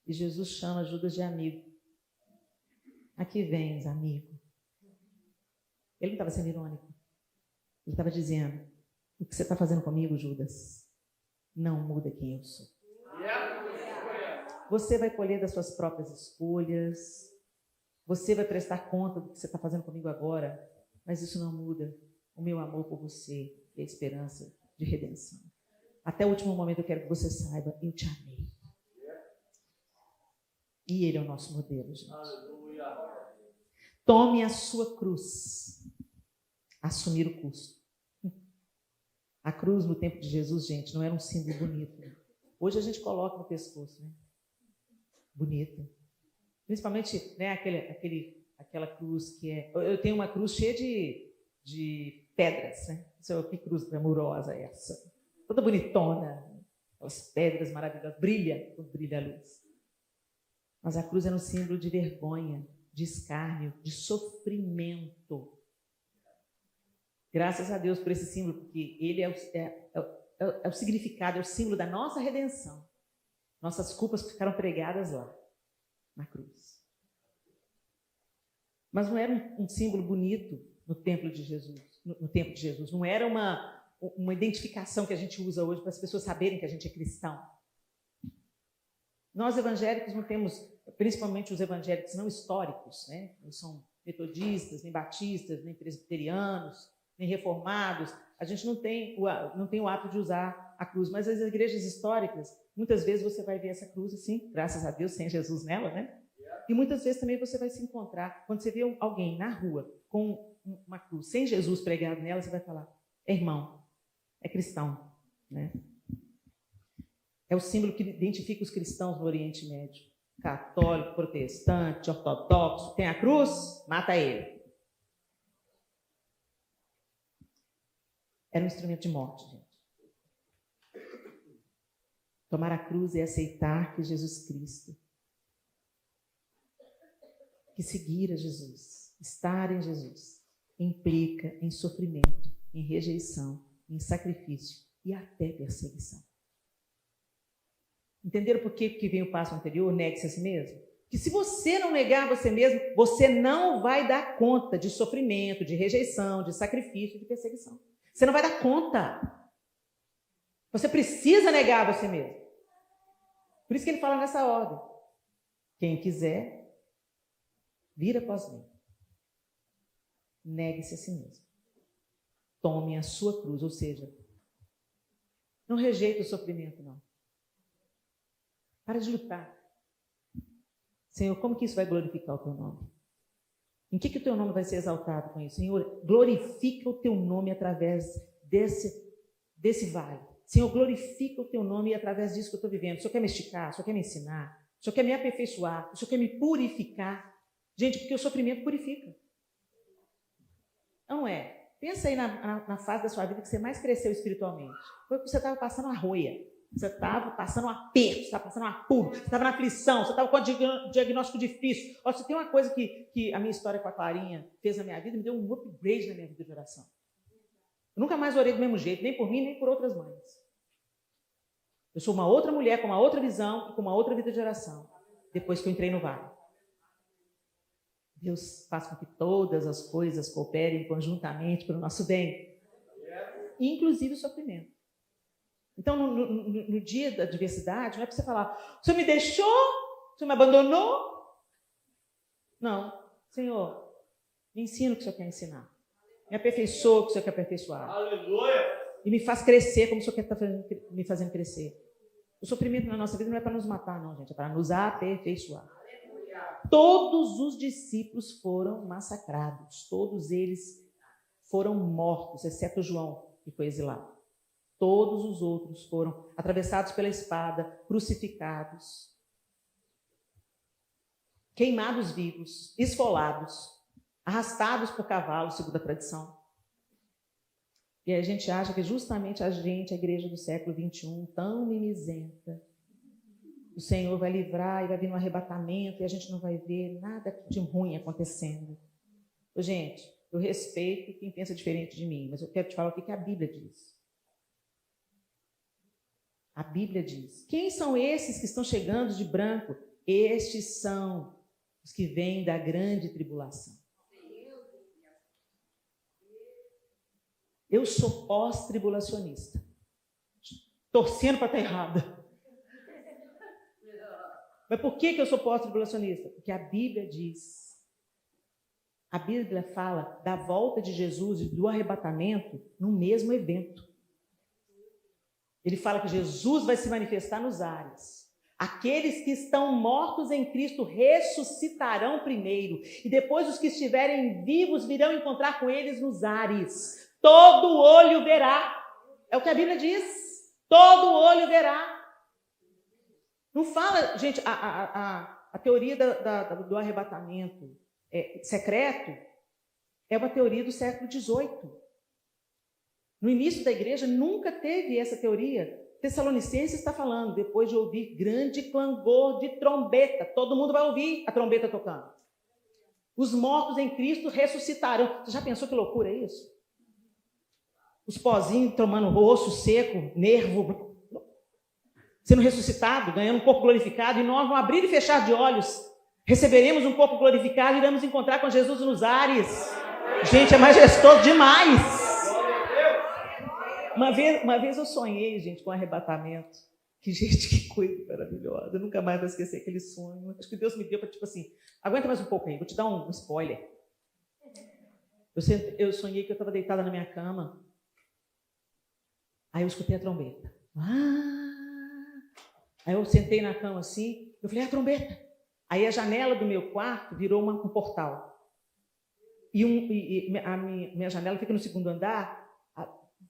A: E Jesus chama Judas de amigo. Aqui vens, amigo. Ele não estava sendo irônico. Ele estava dizendo, o que você está fazendo comigo, Judas, não muda quem eu sou. Você vai colher das suas próprias escolhas. Você vai prestar conta do que você está fazendo comigo agora. Mas isso não muda o meu amor por você e a esperança de redenção. Até o último momento eu quero que você saiba, eu te amei. E ele é o nosso modelo, gente. Tome a sua cruz. Assumir o custo. A cruz no tempo de Jesus, gente, não era um símbolo bonito. Hoje a gente coloca no pescoço, né? Bonito. Principalmente, né, aquela cruz que é... Eu tenho uma cruz cheia de pedras, né? Que cruz glamurosa é essa? Toda bonitona. Aquelas pedras maravilhosas. Brilha quando brilha a luz. Mas a cruz era um símbolo de vergonha, de escárnio, de sofrimento. Graças a Deus por esse símbolo, porque ele é o significado, é o símbolo da nossa redenção. Nossas culpas ficaram pregadas lá, na cruz. Mas não era um símbolo bonito no templo de Jesus, no tempo de Jesus. Não era uma identificação que a gente usa hoje para as pessoas saberem que a gente é cristão. Nós evangélicos não temos, principalmente os evangélicos não históricos, né? Não são metodistas, nem batistas, nem presbiterianos, nem reformados. A gente não tem o hábito de usar a cruz, mas as igrejas históricas, muitas vezes você vai ver essa cruz assim, graças a Deus, sem Jesus nela, né? E muitas vezes também você vai se encontrar, quando você vê alguém na rua com uma cruz sem Jesus pregado nela, você vai falar, é irmão, é cristão, né? É o símbolo que identifica os cristãos no Oriente Médio. Católico, protestante, ortodoxo, tem a cruz, mata ele. Era um instrumento de morte, gente. Tomar a cruz é aceitar que Jesus Cristo, que seguir a Jesus, estar em Jesus, implica em sofrimento, em rejeição, em sacrifício e até perseguição. Entenderam por que vem o passo anterior? Negue-se a si mesmo. Que se você não negar você mesmo, você não vai dar conta de sofrimento, de rejeição, de sacrifício, de perseguição. Você não vai dar conta. Você precisa negar você mesmo. Por isso que ele fala nessa ordem. Quem quiser, vira após mim. Negue-se a si mesmo. Tome a sua cruz, ou seja, não rejeite o sofrimento, não. Para de lutar. Senhor, como que isso vai glorificar o teu nome? Em que o teu nome vai ser exaltado com isso? Senhor, glorifica o teu nome através desse vale. Senhor, glorifica o teu nome através disso que eu estou vivendo. O Senhor quer me esticar, o Senhor quer me ensinar, o Senhor quer me aperfeiçoar, o Senhor quer me purificar. Gente, porque o sofrimento purifica. Não é? Pensa aí na fase da sua vida que você mais cresceu espiritualmente. Foi porque você estava passando a roia. Você estava passando um aperto, você estava passando um apuro, você estava na aflição, você estava com um diagnóstico difícil. Olha, se tem uma coisa que a minha história com a Clarinha fez na minha vida, me deu um upgrade na minha vida de oração. Eu nunca mais orei do mesmo jeito, nem por mim, nem por outras mães. Eu sou uma outra mulher, com uma outra visão e com uma outra vida de oração, depois que eu entrei no vale. Deus faz com que todas as coisas cooperem conjuntamente para o nosso bem, inclusive o sofrimento. Então, no dia da adversidade, não é para você falar, o Senhor me deixou? O Senhor me abandonou? Não. Senhor, me ensina o que o Senhor quer ensinar. Me aperfeiçoa o que o Senhor quer aperfeiçoar.
B: Aleluia!
A: E me faz crescer como o Senhor quer estar me fazendo crescer. O sofrimento na nossa vida não é para nos matar, não, gente. É para nos aperfeiçoar. Todos os discípulos foram massacrados. Todos eles foram mortos, exceto João, que foi exilado. Todos os outros foram atravessados pela espada, crucificados, queimados vivos, esfolados, arrastados por cavalos, segundo a tradição. E a gente acha que justamente a igreja do século XXI, tão mimizenta, o Senhor vai livrar e vai vir no arrebatamento e a gente não vai ver nada de ruim acontecendo. Gente, eu respeito quem pensa diferente de mim, mas eu quero te falar o que a Bíblia diz. A Bíblia diz: quem são esses que estão chegando de branco? Estes são os que vêm da grande tribulação. Eu sou pós-tribulacionista, torcendo para estar errada. Mas por que eu sou pós-tribulacionista? Porque a Bíblia diz. A Bíblia fala da volta de Jesus e do arrebatamento no mesmo evento. Ele fala que Jesus vai se manifestar nos ares. Aqueles que estão mortos em Cristo ressuscitarão primeiro. E depois os que estiverem vivos virão encontrar com eles nos ares. Todo olho verá. É o que a Bíblia diz. Todo olho verá. Não fala, gente, a teoria do arrebatamento secreto é uma teoria do século XVIII. No início da igreja nunca teve essa teoria. Tessalonicenses está falando, depois de ouvir grande clangor de trombeta. Todo mundo vai ouvir a trombeta tocando. Os mortos em Cristo ressuscitarão. Você já pensou que loucura é isso? Os pozinhos tomando osso seco, nervo, sendo ressuscitado, ganhando um corpo glorificado, e nós vamos abrir e fechar de olhos. Receberemos um corpo glorificado e iremos encontrar com Jesus nos ares. Gente, é majestoso demais. Uma vez eu sonhei, gente, com arrebatamento. Que gente, que coisa maravilhosa. Eu nunca mais vou esquecer aquele sonho. Acho que Deus me deu para, tipo assim, aguenta mais um pouco aí, vou te dar um spoiler. Eu sonhei que eu estava deitada na minha cama. Aí eu escutei a trombeta. Aí eu sentei na cama assim, eu falei, a trombeta. Aí a janela do meu quarto virou um portal. E a minha janela fica no segundo andar,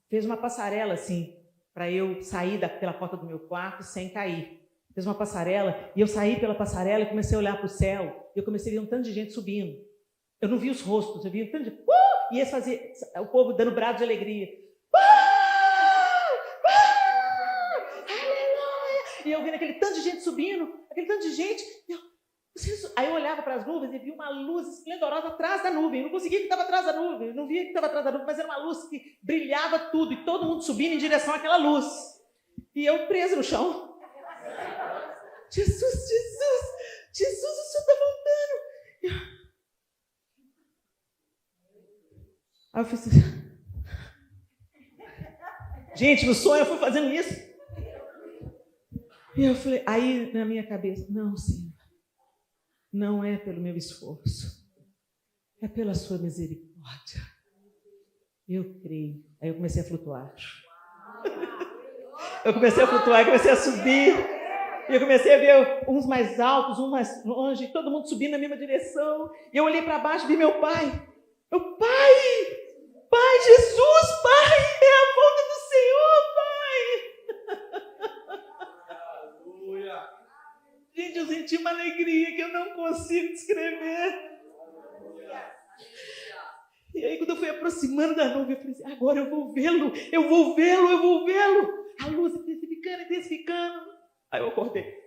A: fez uma passarela assim, para eu sair pela porta do meu quarto sem cair. Fez uma passarela, e eu saí pela passarela e comecei a olhar para o céu, e eu comecei a ver um tanto de gente subindo. Eu não vi os rostos, eu vi um tanto de... E eles faziam, o povo dando brado de alegria. E eu vendo aquele tanto de gente subindo, aquele tanto de gente. Aí eu olhava para as nuvens e via uma luz esplendorosa atrás da nuvem. Eu não conseguia que estava atrás da nuvem, eu não via que estava atrás da nuvem, mas era uma luz que brilhava tudo e todo mundo subindo em direção àquela luz. E eu presa no chão. Jesus, o Senhor está voltando. Aí eu fiz assim. Gente, no sonho eu fui fazendo isso. E eu falei, aí na minha cabeça, não, Senhor, não é pelo meu esforço, é pela sua misericórdia. Eu creio. Aí eu comecei a flutuar. Eu comecei a flutuar, comecei a subir. E eu comecei a ver uns mais altos, uns mais longe, todo mundo subindo na mesma direção. E eu olhei para baixo e vi meu pai. Meu pai! Pai, Jesus, Pai! É a volta do Senhor, Gente, eu senti uma alegria que eu não consigo descrever. E aí, quando eu fui aproximando da nuvem, eu falei assim, agora eu vou vê-lo. A luz intensificando. Aí eu acordei.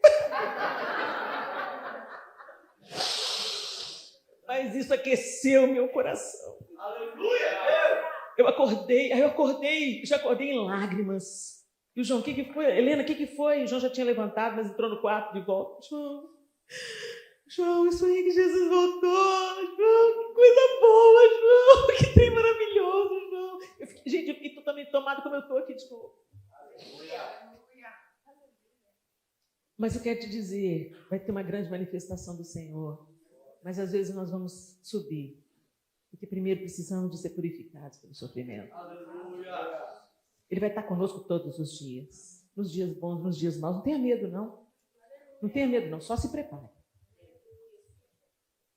A: Mas isso aqueceu meu coração.
B: Aleluia!
A: Eu acordei, já acordei em lágrimas. E o João, o que foi? Helena, o que foi? O João já tinha levantado, mas entrou no quarto de volta. João, isso aí que Jesus voltou. João, que coisa boa, João. Que trem maravilhoso, João. Gente, eu fiquei totalmente tomado como eu estou aqui de novo. Mas eu quero te dizer, vai ter uma grande manifestação do Senhor. Mas às vezes nós vamos subir. Porque primeiro precisamos de ser purificados pelo sofrimento.
B: Aleluia!
A: Ele vai estar conosco todos os dias. Nos dias bons, nos dias maus. Não tenha medo, não. Não tenha medo, não. Só se prepare.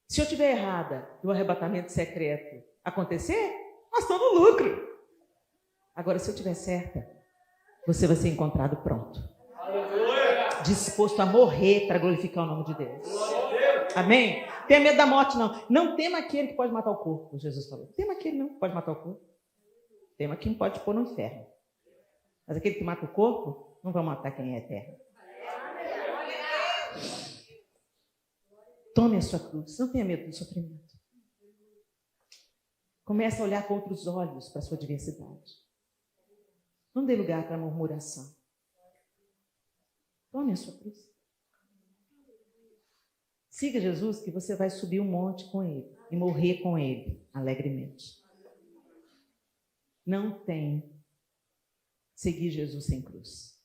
A: Se eu estiver errada e o arrebatamento secreto acontecer, nós Nós estamos no lucro. Agora, se eu estiver certa, você vai ser encontrado pronto. Disposto a morrer para glorificar o nome de Deus. Amém? Tenha medo da morte, não. Não tema aquele que pode matar o corpo, Jesus falou. Tema aquele não que pode matar o corpo. Tema quem pode pôr no inferno. Mas aquele que mata o corpo, não vai matar quem é eterno. Tome a sua cruz. Não tenha medo do sofrimento. Comece a olhar com outros olhos para a sua diversidade. Não dê lugar para murmuração. Tome a sua cruz. Siga Jesus, que você vai subir um monte com ele e morrer com ele alegremente. Não tem seguir Jesus sem cruz.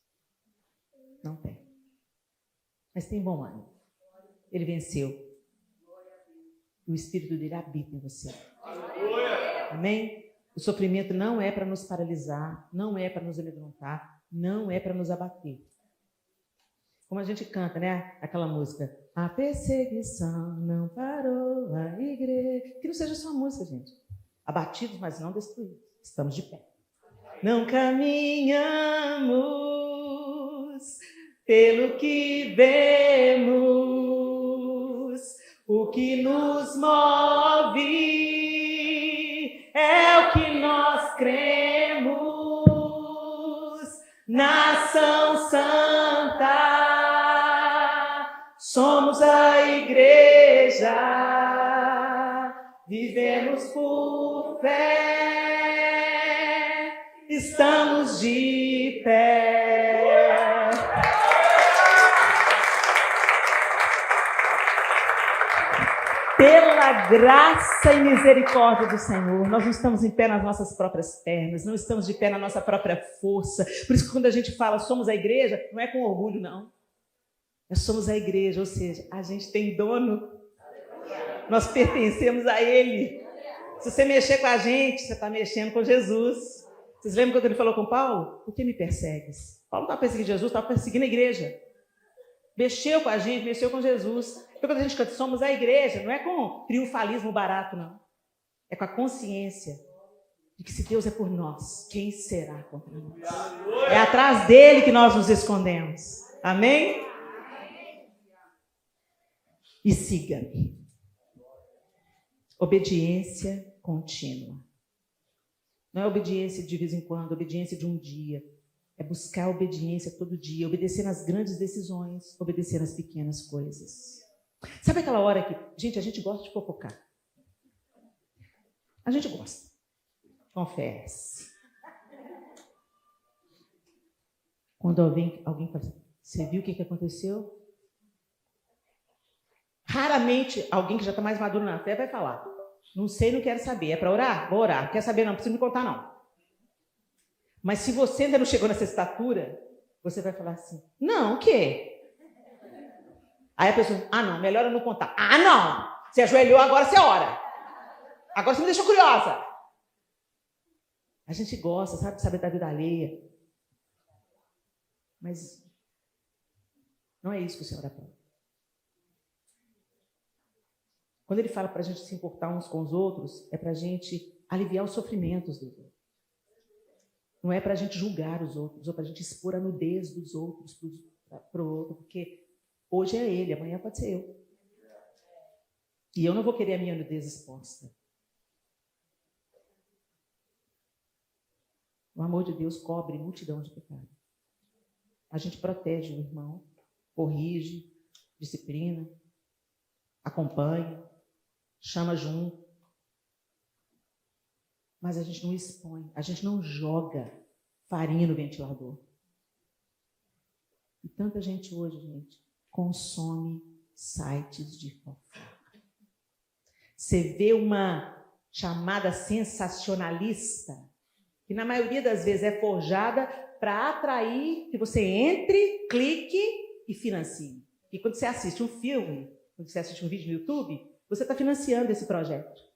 A: Não tem. Mas tem bom ânimo. Ele venceu. E o Espírito dele habita em você. Amém? O sofrimento não é para nos paralisar, não é para nos amedrontar, não é para nos abater. Como a gente canta, né? Aquela música. A perseguição não parou a igreja. Que não seja só música, gente. Abatidos, mas não destruídos. Estamos de pé. Não caminhamos pelo que vemos. O que nos move é o que nós cremos. Nação santa. Somos a igreja, vivemos por fé, estamos de pé. Pela graça e misericórdia do Senhor, nós não estamos em pé nas nossas próprias pernas, não estamos de pé na nossa própria força. Por isso que quando a gente fala somos a igreja, não é com orgulho, não. Nós somos a igreja, ou seja, a gente tem dono. Nós pertencemos a Ele. Se você mexer com a gente, você está mexendo com Jesus. Vocês lembram quando ele falou com Paulo? Por que me persegues? Paulo não estava perseguindo Jesus, estava perseguindo a igreja. Mexeu com a gente, mexeu com Jesus. Então quando a gente canta, somos a igreja, não é com triunfalismo barato, não. É com a consciência de que se Deus é por nós, quem será contra nós? É atrás dele que nós nos escondemos. Amém? E siga-me. Obediência contínua. Não é obediência de vez em quando, obediência de um dia. É buscar obediência todo dia, obedecer nas grandes decisões, obedecer nas pequenas coisas. Sabe aquela hora que, gente, a gente gosta de fofocar. A gente gosta. Confesse. Quando alguém fala assim, você viu o que aconteceu? Raramente alguém que já está mais maduro na fé vai falar. Não sei, não quero saber. É para orar? Vou orar. Quer saber? Não precisa me contar, não. Mas se você ainda não chegou nessa estatura, você vai falar assim, não, o quê? Aí a pessoa, não, melhor eu não contar. Não! Você ajoelhou, agora você ora. Agora você me deixou curiosa. A gente gosta, sabe, de saber da vida alheia. Mas não é isso que o Senhor aprova. Quando ele fala para a gente se importar uns com os outros, é para a gente aliviar os sofrimentos dos outros. Não é para a gente julgar os outros, ou para a gente expor a nudez dos outros para o outro, porque hoje é ele, amanhã pode ser eu. E eu não vou querer a minha nudez exposta. O amor de Deus cobre multidão de pecados. A gente protege o irmão, corrige, disciplina, acompanha, chama junto. Mas a gente não expõe, a gente não joga farinha no ventilador. E tanta gente hoje, gente, consome sites de fofoca. Você vê uma chamada sensacionalista, que na maioria das vezes é forjada para atrair que você entre, clique e financie. E quando você assiste um filme, quando você assiste um vídeo no YouTube, você está financiando esse projeto.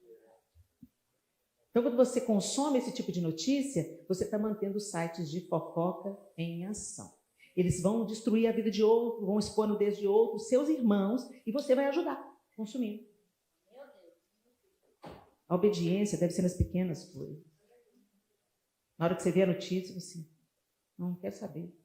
A: Então, quando você consome esse tipo de notícia, você está mantendo os sites de fofoca em ação. Eles vão destruir a vida de outro, vão expor a nudez de outros, seus irmãos, e você vai ajudar, consumindo. A obediência deve ser nas pequenas coisas. Na hora que você vê a notícia, você não quer saber.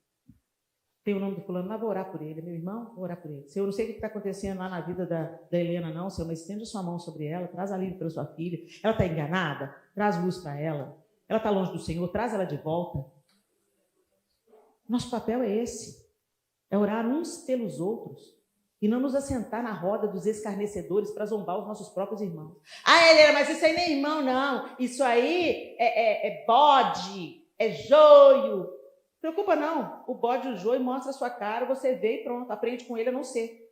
A: Tem o nome do fulano, mas vou orar por ele. Meu irmão, vou orar por ele. Senhor, eu não sei o que está acontecendo lá na vida da Helena, não, Senhor, mas estende a sua mão sobre ela, traz alívio para sua filha. Ela está enganada? Traz luz para ela. Ela está longe do Senhor? Traz ela de volta. Nosso papel é esse. É orar uns pelos outros. E não nos assentar na roda dos escarnecedores para zombar os nossos próprios irmãos. Ah, Helena, mas isso aí nem é irmão, não. Isso aí é bode, é joio. Não preocupa não. O bode e o joio mostra a sua cara, você vê e pronto. Aprende com ele a não ser.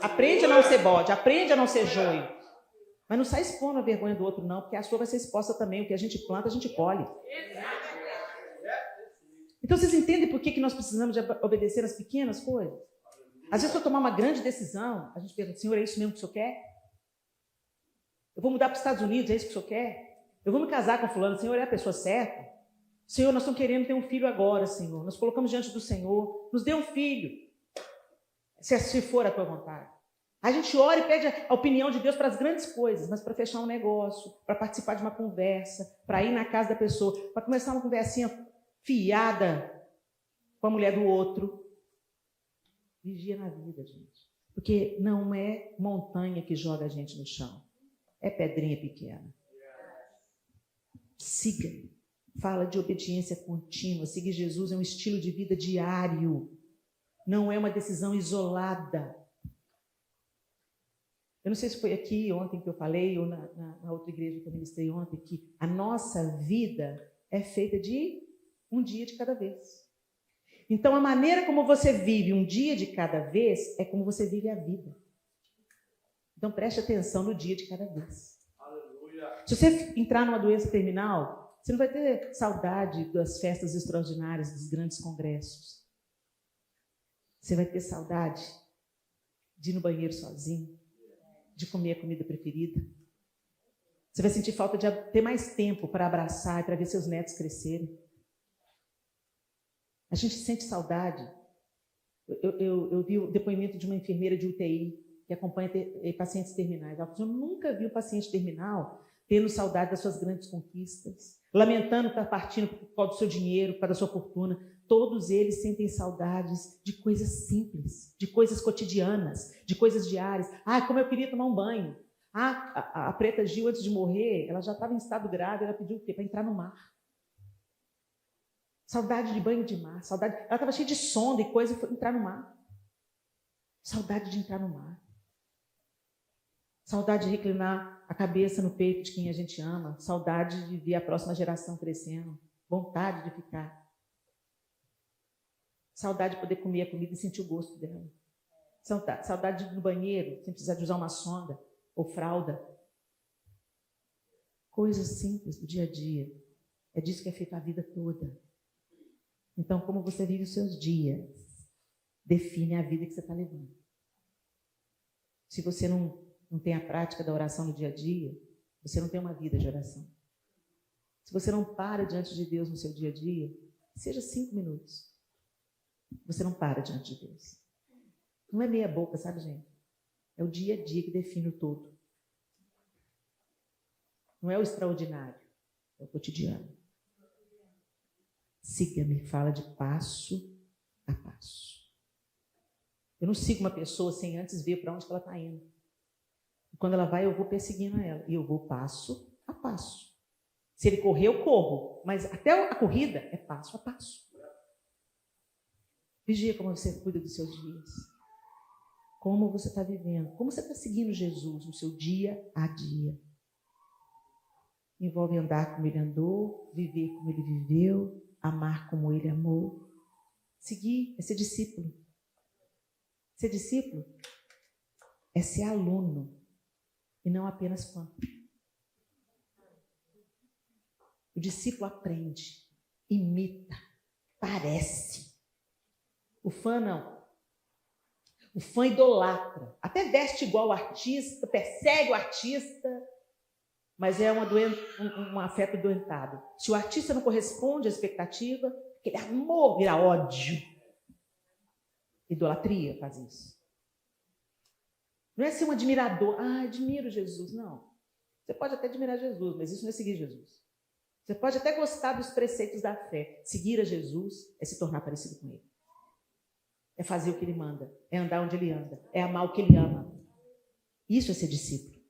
A: Aprende a não ser bode, aprende a não ser joio. Mas não sai expondo a vergonha do outro, não, porque a sua vai ser exposta também. O que a gente planta, a gente colhe. Então, vocês entendem por que nós precisamos de obedecer às pequenas coisas? Às vezes, para tomar uma grande decisão, a gente pergunta, Senhor, é isso mesmo que o Senhor quer? Eu vou mudar para os Estados Unidos, é isso que o Senhor quer? Eu vou me casar com fulano, Senhor, é a pessoa certa? Senhor, nós estamos querendo ter um filho agora, Senhor. Nós colocamos diante do Senhor, nos dê um filho, se for a tua vontade. A gente ora e pede a opinião de Deus para as grandes coisas, mas para fechar um negócio, para participar de uma conversa, para ir na casa da pessoa, para começar uma conversinha fiada com a mulher do outro. Vigia na vida, gente. Porque não é montanha que joga a gente no chão. É pedrinha pequena. Siga. Fala de obediência contínua. Seguir Jesus é um estilo de vida diário. Não é uma decisão isolada. Eu não sei se foi aqui ontem que eu falei, ou na outra igreja que eu ministrei ontem, que a nossa vida é feita de um dia de cada vez. Então, a maneira como você vive um dia de cada vez é como você vive a vida. Então, preste atenção no dia de cada vez. Aleluia. Se você entrar numa doença terminal, você não vai ter saudade das festas extraordinárias, dos grandes congressos. Você vai ter saudade de ir no banheiro sozinho, de comer a comida preferida. Você vai sentir falta de ter mais tempo para abraçar e para ver seus netos crescerem. A gente sente saudade. Eu vi o depoimento de uma enfermeira de UTI que acompanha pacientes terminais. Ela falou, eu nunca vi um paciente terminal tendo saudade das suas grandes conquistas, lamentando estar partindo por causa do seu dinheiro, por causa da sua fortuna. Todos eles sentem saudades de coisas simples, de coisas cotidianas, de coisas diárias. Ah, como eu queria tomar um banho. Ah, a Preta Gil, antes de morrer, ela já estava em estado grave, ela pediu o quê? Para entrar no mar. Saudade de banho de mar, saudade. Ela estava cheia de sonda e coisa e foi entrar no mar. Saudade de entrar no mar. Saudade de reclinar a cabeça no peito de quem a gente ama. Saudade de ver a próxima geração crescendo. Vontade de ficar. Saudade de poder comer a comida e sentir o gosto dela. Saudade de ir no banheiro sem precisar de usar uma sonda ou fralda. Coisas simples do dia a dia. É disso que é feita a vida toda. Então, como você vive os seus dias, define a vida que você está levando. Se você não tem a prática da oração no dia a dia, você não tem uma vida de oração. Se você não para diante de Deus no seu dia a dia, seja 5 minutos. Você não para diante de Deus. Não é meia boca, sabe, gente? É o dia a dia que define o todo. Não é o extraordinário, é o cotidiano. Siga-me, fala de passo a passo. Eu não sigo uma pessoa sem antes ver para onde ela está indo. E quando ela vai, eu vou perseguindo ela. E eu vou passo a passo. Se ele correr, eu corro. Mas até a corrida é passo a passo. Vigia como você cuida dos seus dias. Como você está vivendo. Como você está seguindo Jesus no seu dia a dia. Envolve andar como ele andou, viver como ele viveu, amar como ele amou. Seguir é ser discípulo. Ser discípulo é ser aluno e não apenas fã. O discípulo aprende, imita, parece. O fã não. O fã idolatra. Até veste igual o artista, persegue o artista, mas é um afeto doentado. Se o artista não corresponde à expectativa, aquele amor vira ódio. Idolatria faz isso. Não é ser um admirador. Ah, admiro Jesus. Não. Você pode até admirar Jesus, mas isso não é seguir Jesus. Você pode até gostar dos preceitos da fé. Seguir a Jesus é se tornar parecido com Ele. É fazer o que Ele manda. É andar onde Ele anda. É amar o que Ele ama. Isso é ser discípulo.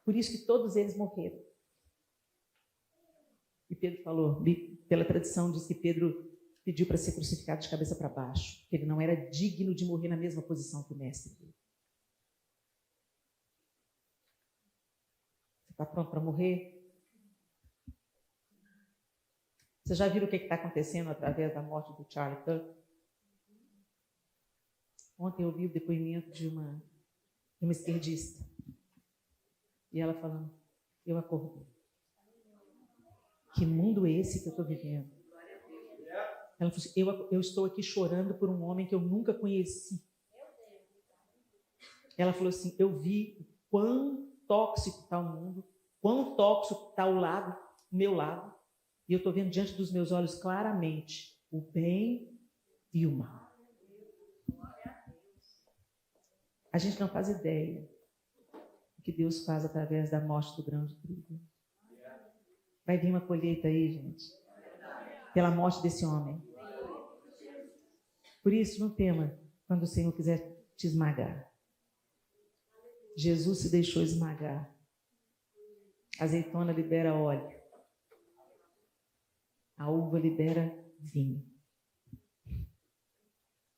A: Por isso que todos eles morreram. E Pedro falou, pela tradição diz que Pedro pediu para ser crucificado de cabeça para baixo, porque ele não era digno de morrer na mesma posição que o mestre dele. Você está pronto para morrer? Você já viram o que está acontecendo através da morte do Charlie Kirk? Ontem eu ouvi o depoimento de uma esquerdista. E ela falando, eu acordei. Que mundo é esse que eu estou vivendo? Ela falou assim, eu estou aqui chorando por um homem que eu nunca conheci. Ela falou assim, eu vi o quão tóxico está o mundo, quão tóxico está o meu lado, e eu estou vendo diante dos meus olhos claramente o bem e o mal. A gente não faz ideia do que Deus faz através da morte do grão de trigo. Vai vir uma colheita aí, gente, pela morte desse homem. Por isso, não tema quando o Senhor quiser te esmagar. Jesus se deixou esmagar. A azeitona libera óleo. A uva libera vinho.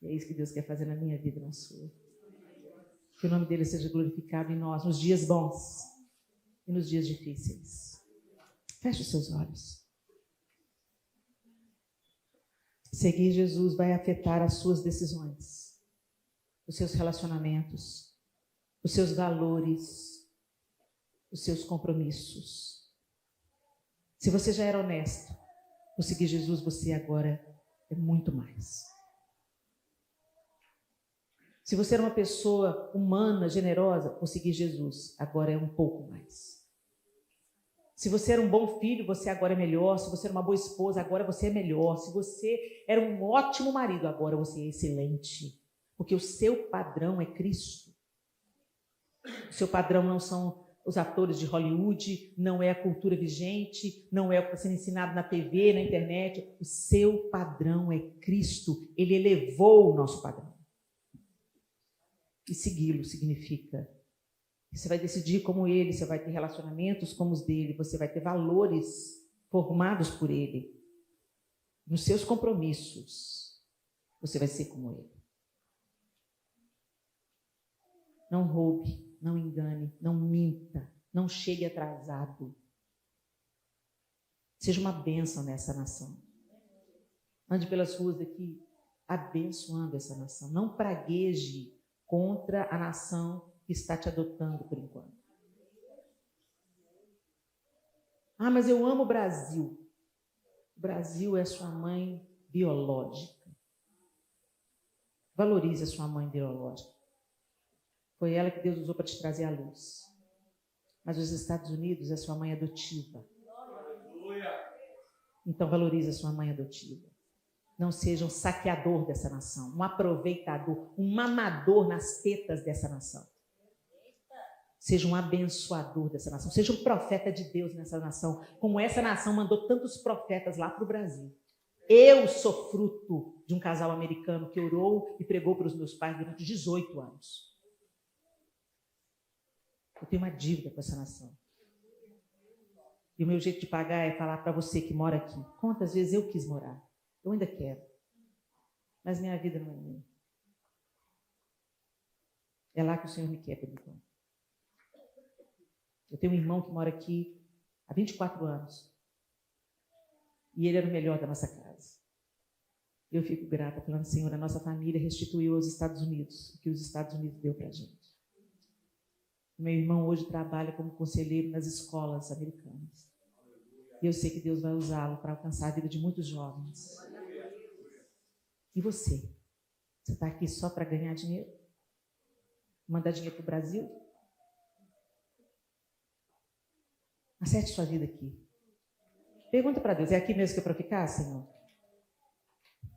A: E é isso que Deus quer fazer na minha vida e na sua. Que o nome dele seja glorificado em nós, nos dias bons e nos dias difíceis. Feche os seus olhos. Seguir Jesus vai afetar as suas decisões, os seus relacionamentos, os seus valores, os seus compromissos. Se você já era honesto, por seguir Jesus, você agora é muito mais. Se você era uma pessoa humana, generosa, por seguir Jesus, agora é um pouco mais. Se você era um bom filho, você agora é melhor. Se você era uma boa esposa, agora você é melhor. Se você era um ótimo marido, agora você é excelente. Porque o seu padrão é Cristo. O seu padrão não são os atores de Hollywood, não é a cultura vigente, não é o que está sendo ensinado na TV, na internet. O seu padrão é Cristo. Ele elevou o nosso padrão. E segui-lo significa que você vai decidir como ele, você vai ter relacionamentos como os dele, você vai ter valores formados por ele. Nos seus compromissos, você vai ser como ele. Não roube, não engane, não minta, não chegue atrasado. Seja uma bênção nessa nação. Ande pelas ruas daqui abençoando essa nação. Não pragueje contra a nação que está te adotando por enquanto. Ah, mas eu amo o Brasil. O Brasil é sua mãe biológica. Valorize a sua mãe biológica. Foi ela que Deus usou para te trazer à luz. Mas os Estados Unidos é sua mãe adotiva. Então valorize a sua mãe adotiva. Não seja um saqueador dessa nação, um aproveitador, um mamador nas tetas dessa nação. Seja um abençoador dessa nação. Seja um profeta de Deus nessa nação. Como essa nação mandou tantos profetas lá para o Brasil. Eu sou fruto de um casal americano que orou e pregou para os meus pais durante 18 anos. Eu tenho uma dívida com essa nação. E o meu jeito de pagar é falar para você que mora aqui. Quantas vezes eu quis morar? Eu ainda quero. Mas minha vida não é minha. É lá que o Senhor me quer, por enquanto. Eu tenho um irmão que mora aqui há 24 anos. E ele era o melhor da nossa casa. Eu fico grata, falando, Senhor, a nossa família restituiu aos Estados Unidos o que os Estados Unidos deu para a gente. Meu irmão hoje trabalha como conselheiro nas escolas americanas. E eu sei que Deus vai usá-lo para alcançar a vida de muitos jovens. E você? Você está aqui só para ganhar dinheiro? Mandar dinheiro para o Brasil? Acerte sua vida aqui. Pergunta para Deus, é aqui mesmo que é para ficar, Senhor?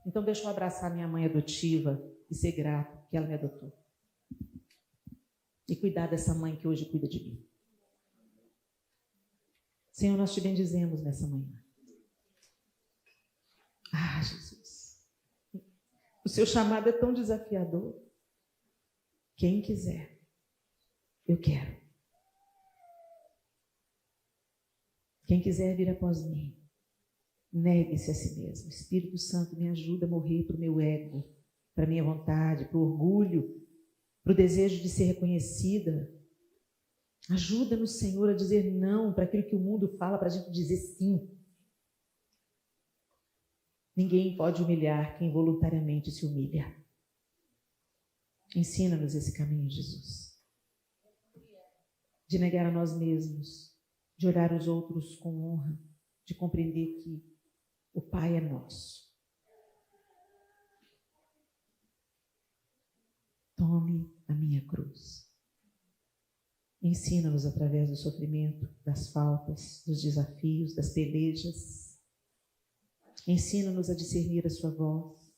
A: Então deixa eu abraçar minha mãe adotiva e ser grato que ela me adotou. E cuidar dessa mãe que hoje cuida de mim. Senhor, nós te bendizemos nessa manhã. Ah, Jesus. O seu chamado é tão desafiador. Quem quiser, eu quero. Quem quiser vir após mim, negue-se a si mesmo. Espírito Santo, me ajuda a morrer para o meu ego, para a minha vontade, para o orgulho, para o desejo de ser reconhecida. Ajuda-nos, Senhor, a dizer não para aquilo que o mundo fala, para a gente dizer sim. Ninguém pode humilhar quem voluntariamente se humilha. Ensina-nos esse caminho, Jesus. De negar a nós mesmos, de olhar os outros com honra, de compreender que o Pai é nosso. Tome a minha cruz. Ensina-nos através do sofrimento, das faltas, dos desafios, das pelejas. Ensina-nos a discernir a sua voz.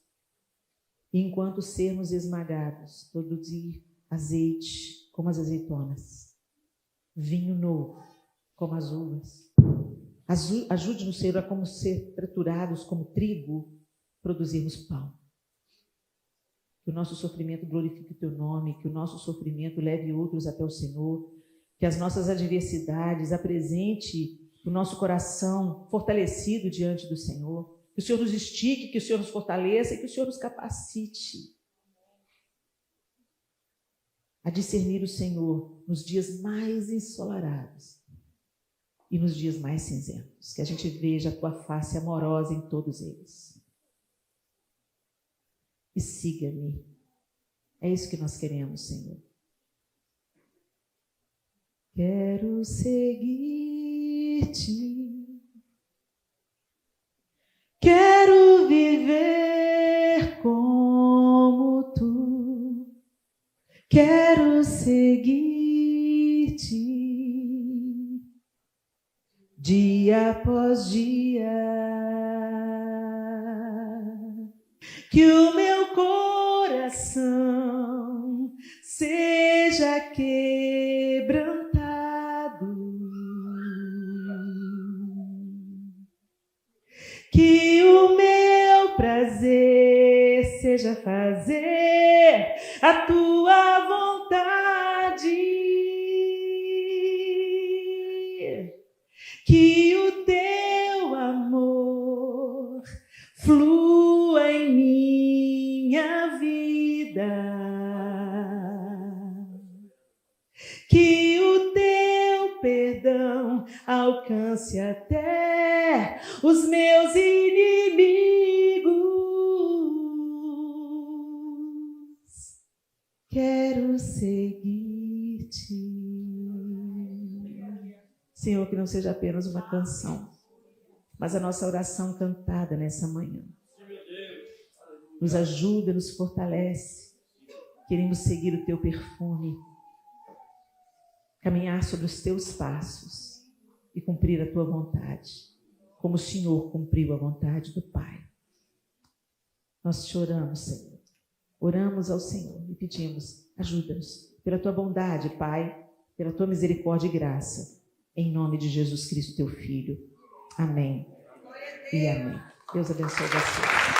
A: E enquanto sermos esmagados, produzir azeite como as azeitonas, vinho novo como as uvas. Ajude-nos, Senhor, a como ser triturados como trigo, produzirmos pão. Que o nosso sofrimento glorifique o teu nome, que o nosso sofrimento leve outros até o Senhor, que as nossas adversidades apresente o nosso coração fortalecido diante do Senhor, que o Senhor nos estique, que o Senhor nos fortaleça e que o Senhor nos capacite a discernir o Senhor nos dias mais ensolarados e nos dias mais cinzentos, que a gente veja a tua face amorosa em todos eles. E siga-me. É isso que nós queremos, Senhor. Quero seguir-te. Quero viver como tu. Quero seguir-te. Dia após dia. Que o meu coração seja quebrantado, que o meu prazer seja fazer a tua vontade, que o teu amor flua em minha vida, que o teu perdão alcance até os meus inimigos. Quero seguir-te. Senhor, que não seja apenas uma canção, mas a nossa oração cantada nessa manhã. Nos ajuda, nos fortalece. Queremos seguir o teu perfume, caminhar sobre os teus passos e cumprir a tua vontade, como o Senhor cumpriu a vontade do Pai. Nós te oramos, Senhor. Oramos ao Senhor e pedimos, ajuda-nos pela tua bondade, Pai, pela tua misericórdia e graça, em nome de Jesus Cristo, teu Filho. Amém e amém. Deus abençoe você.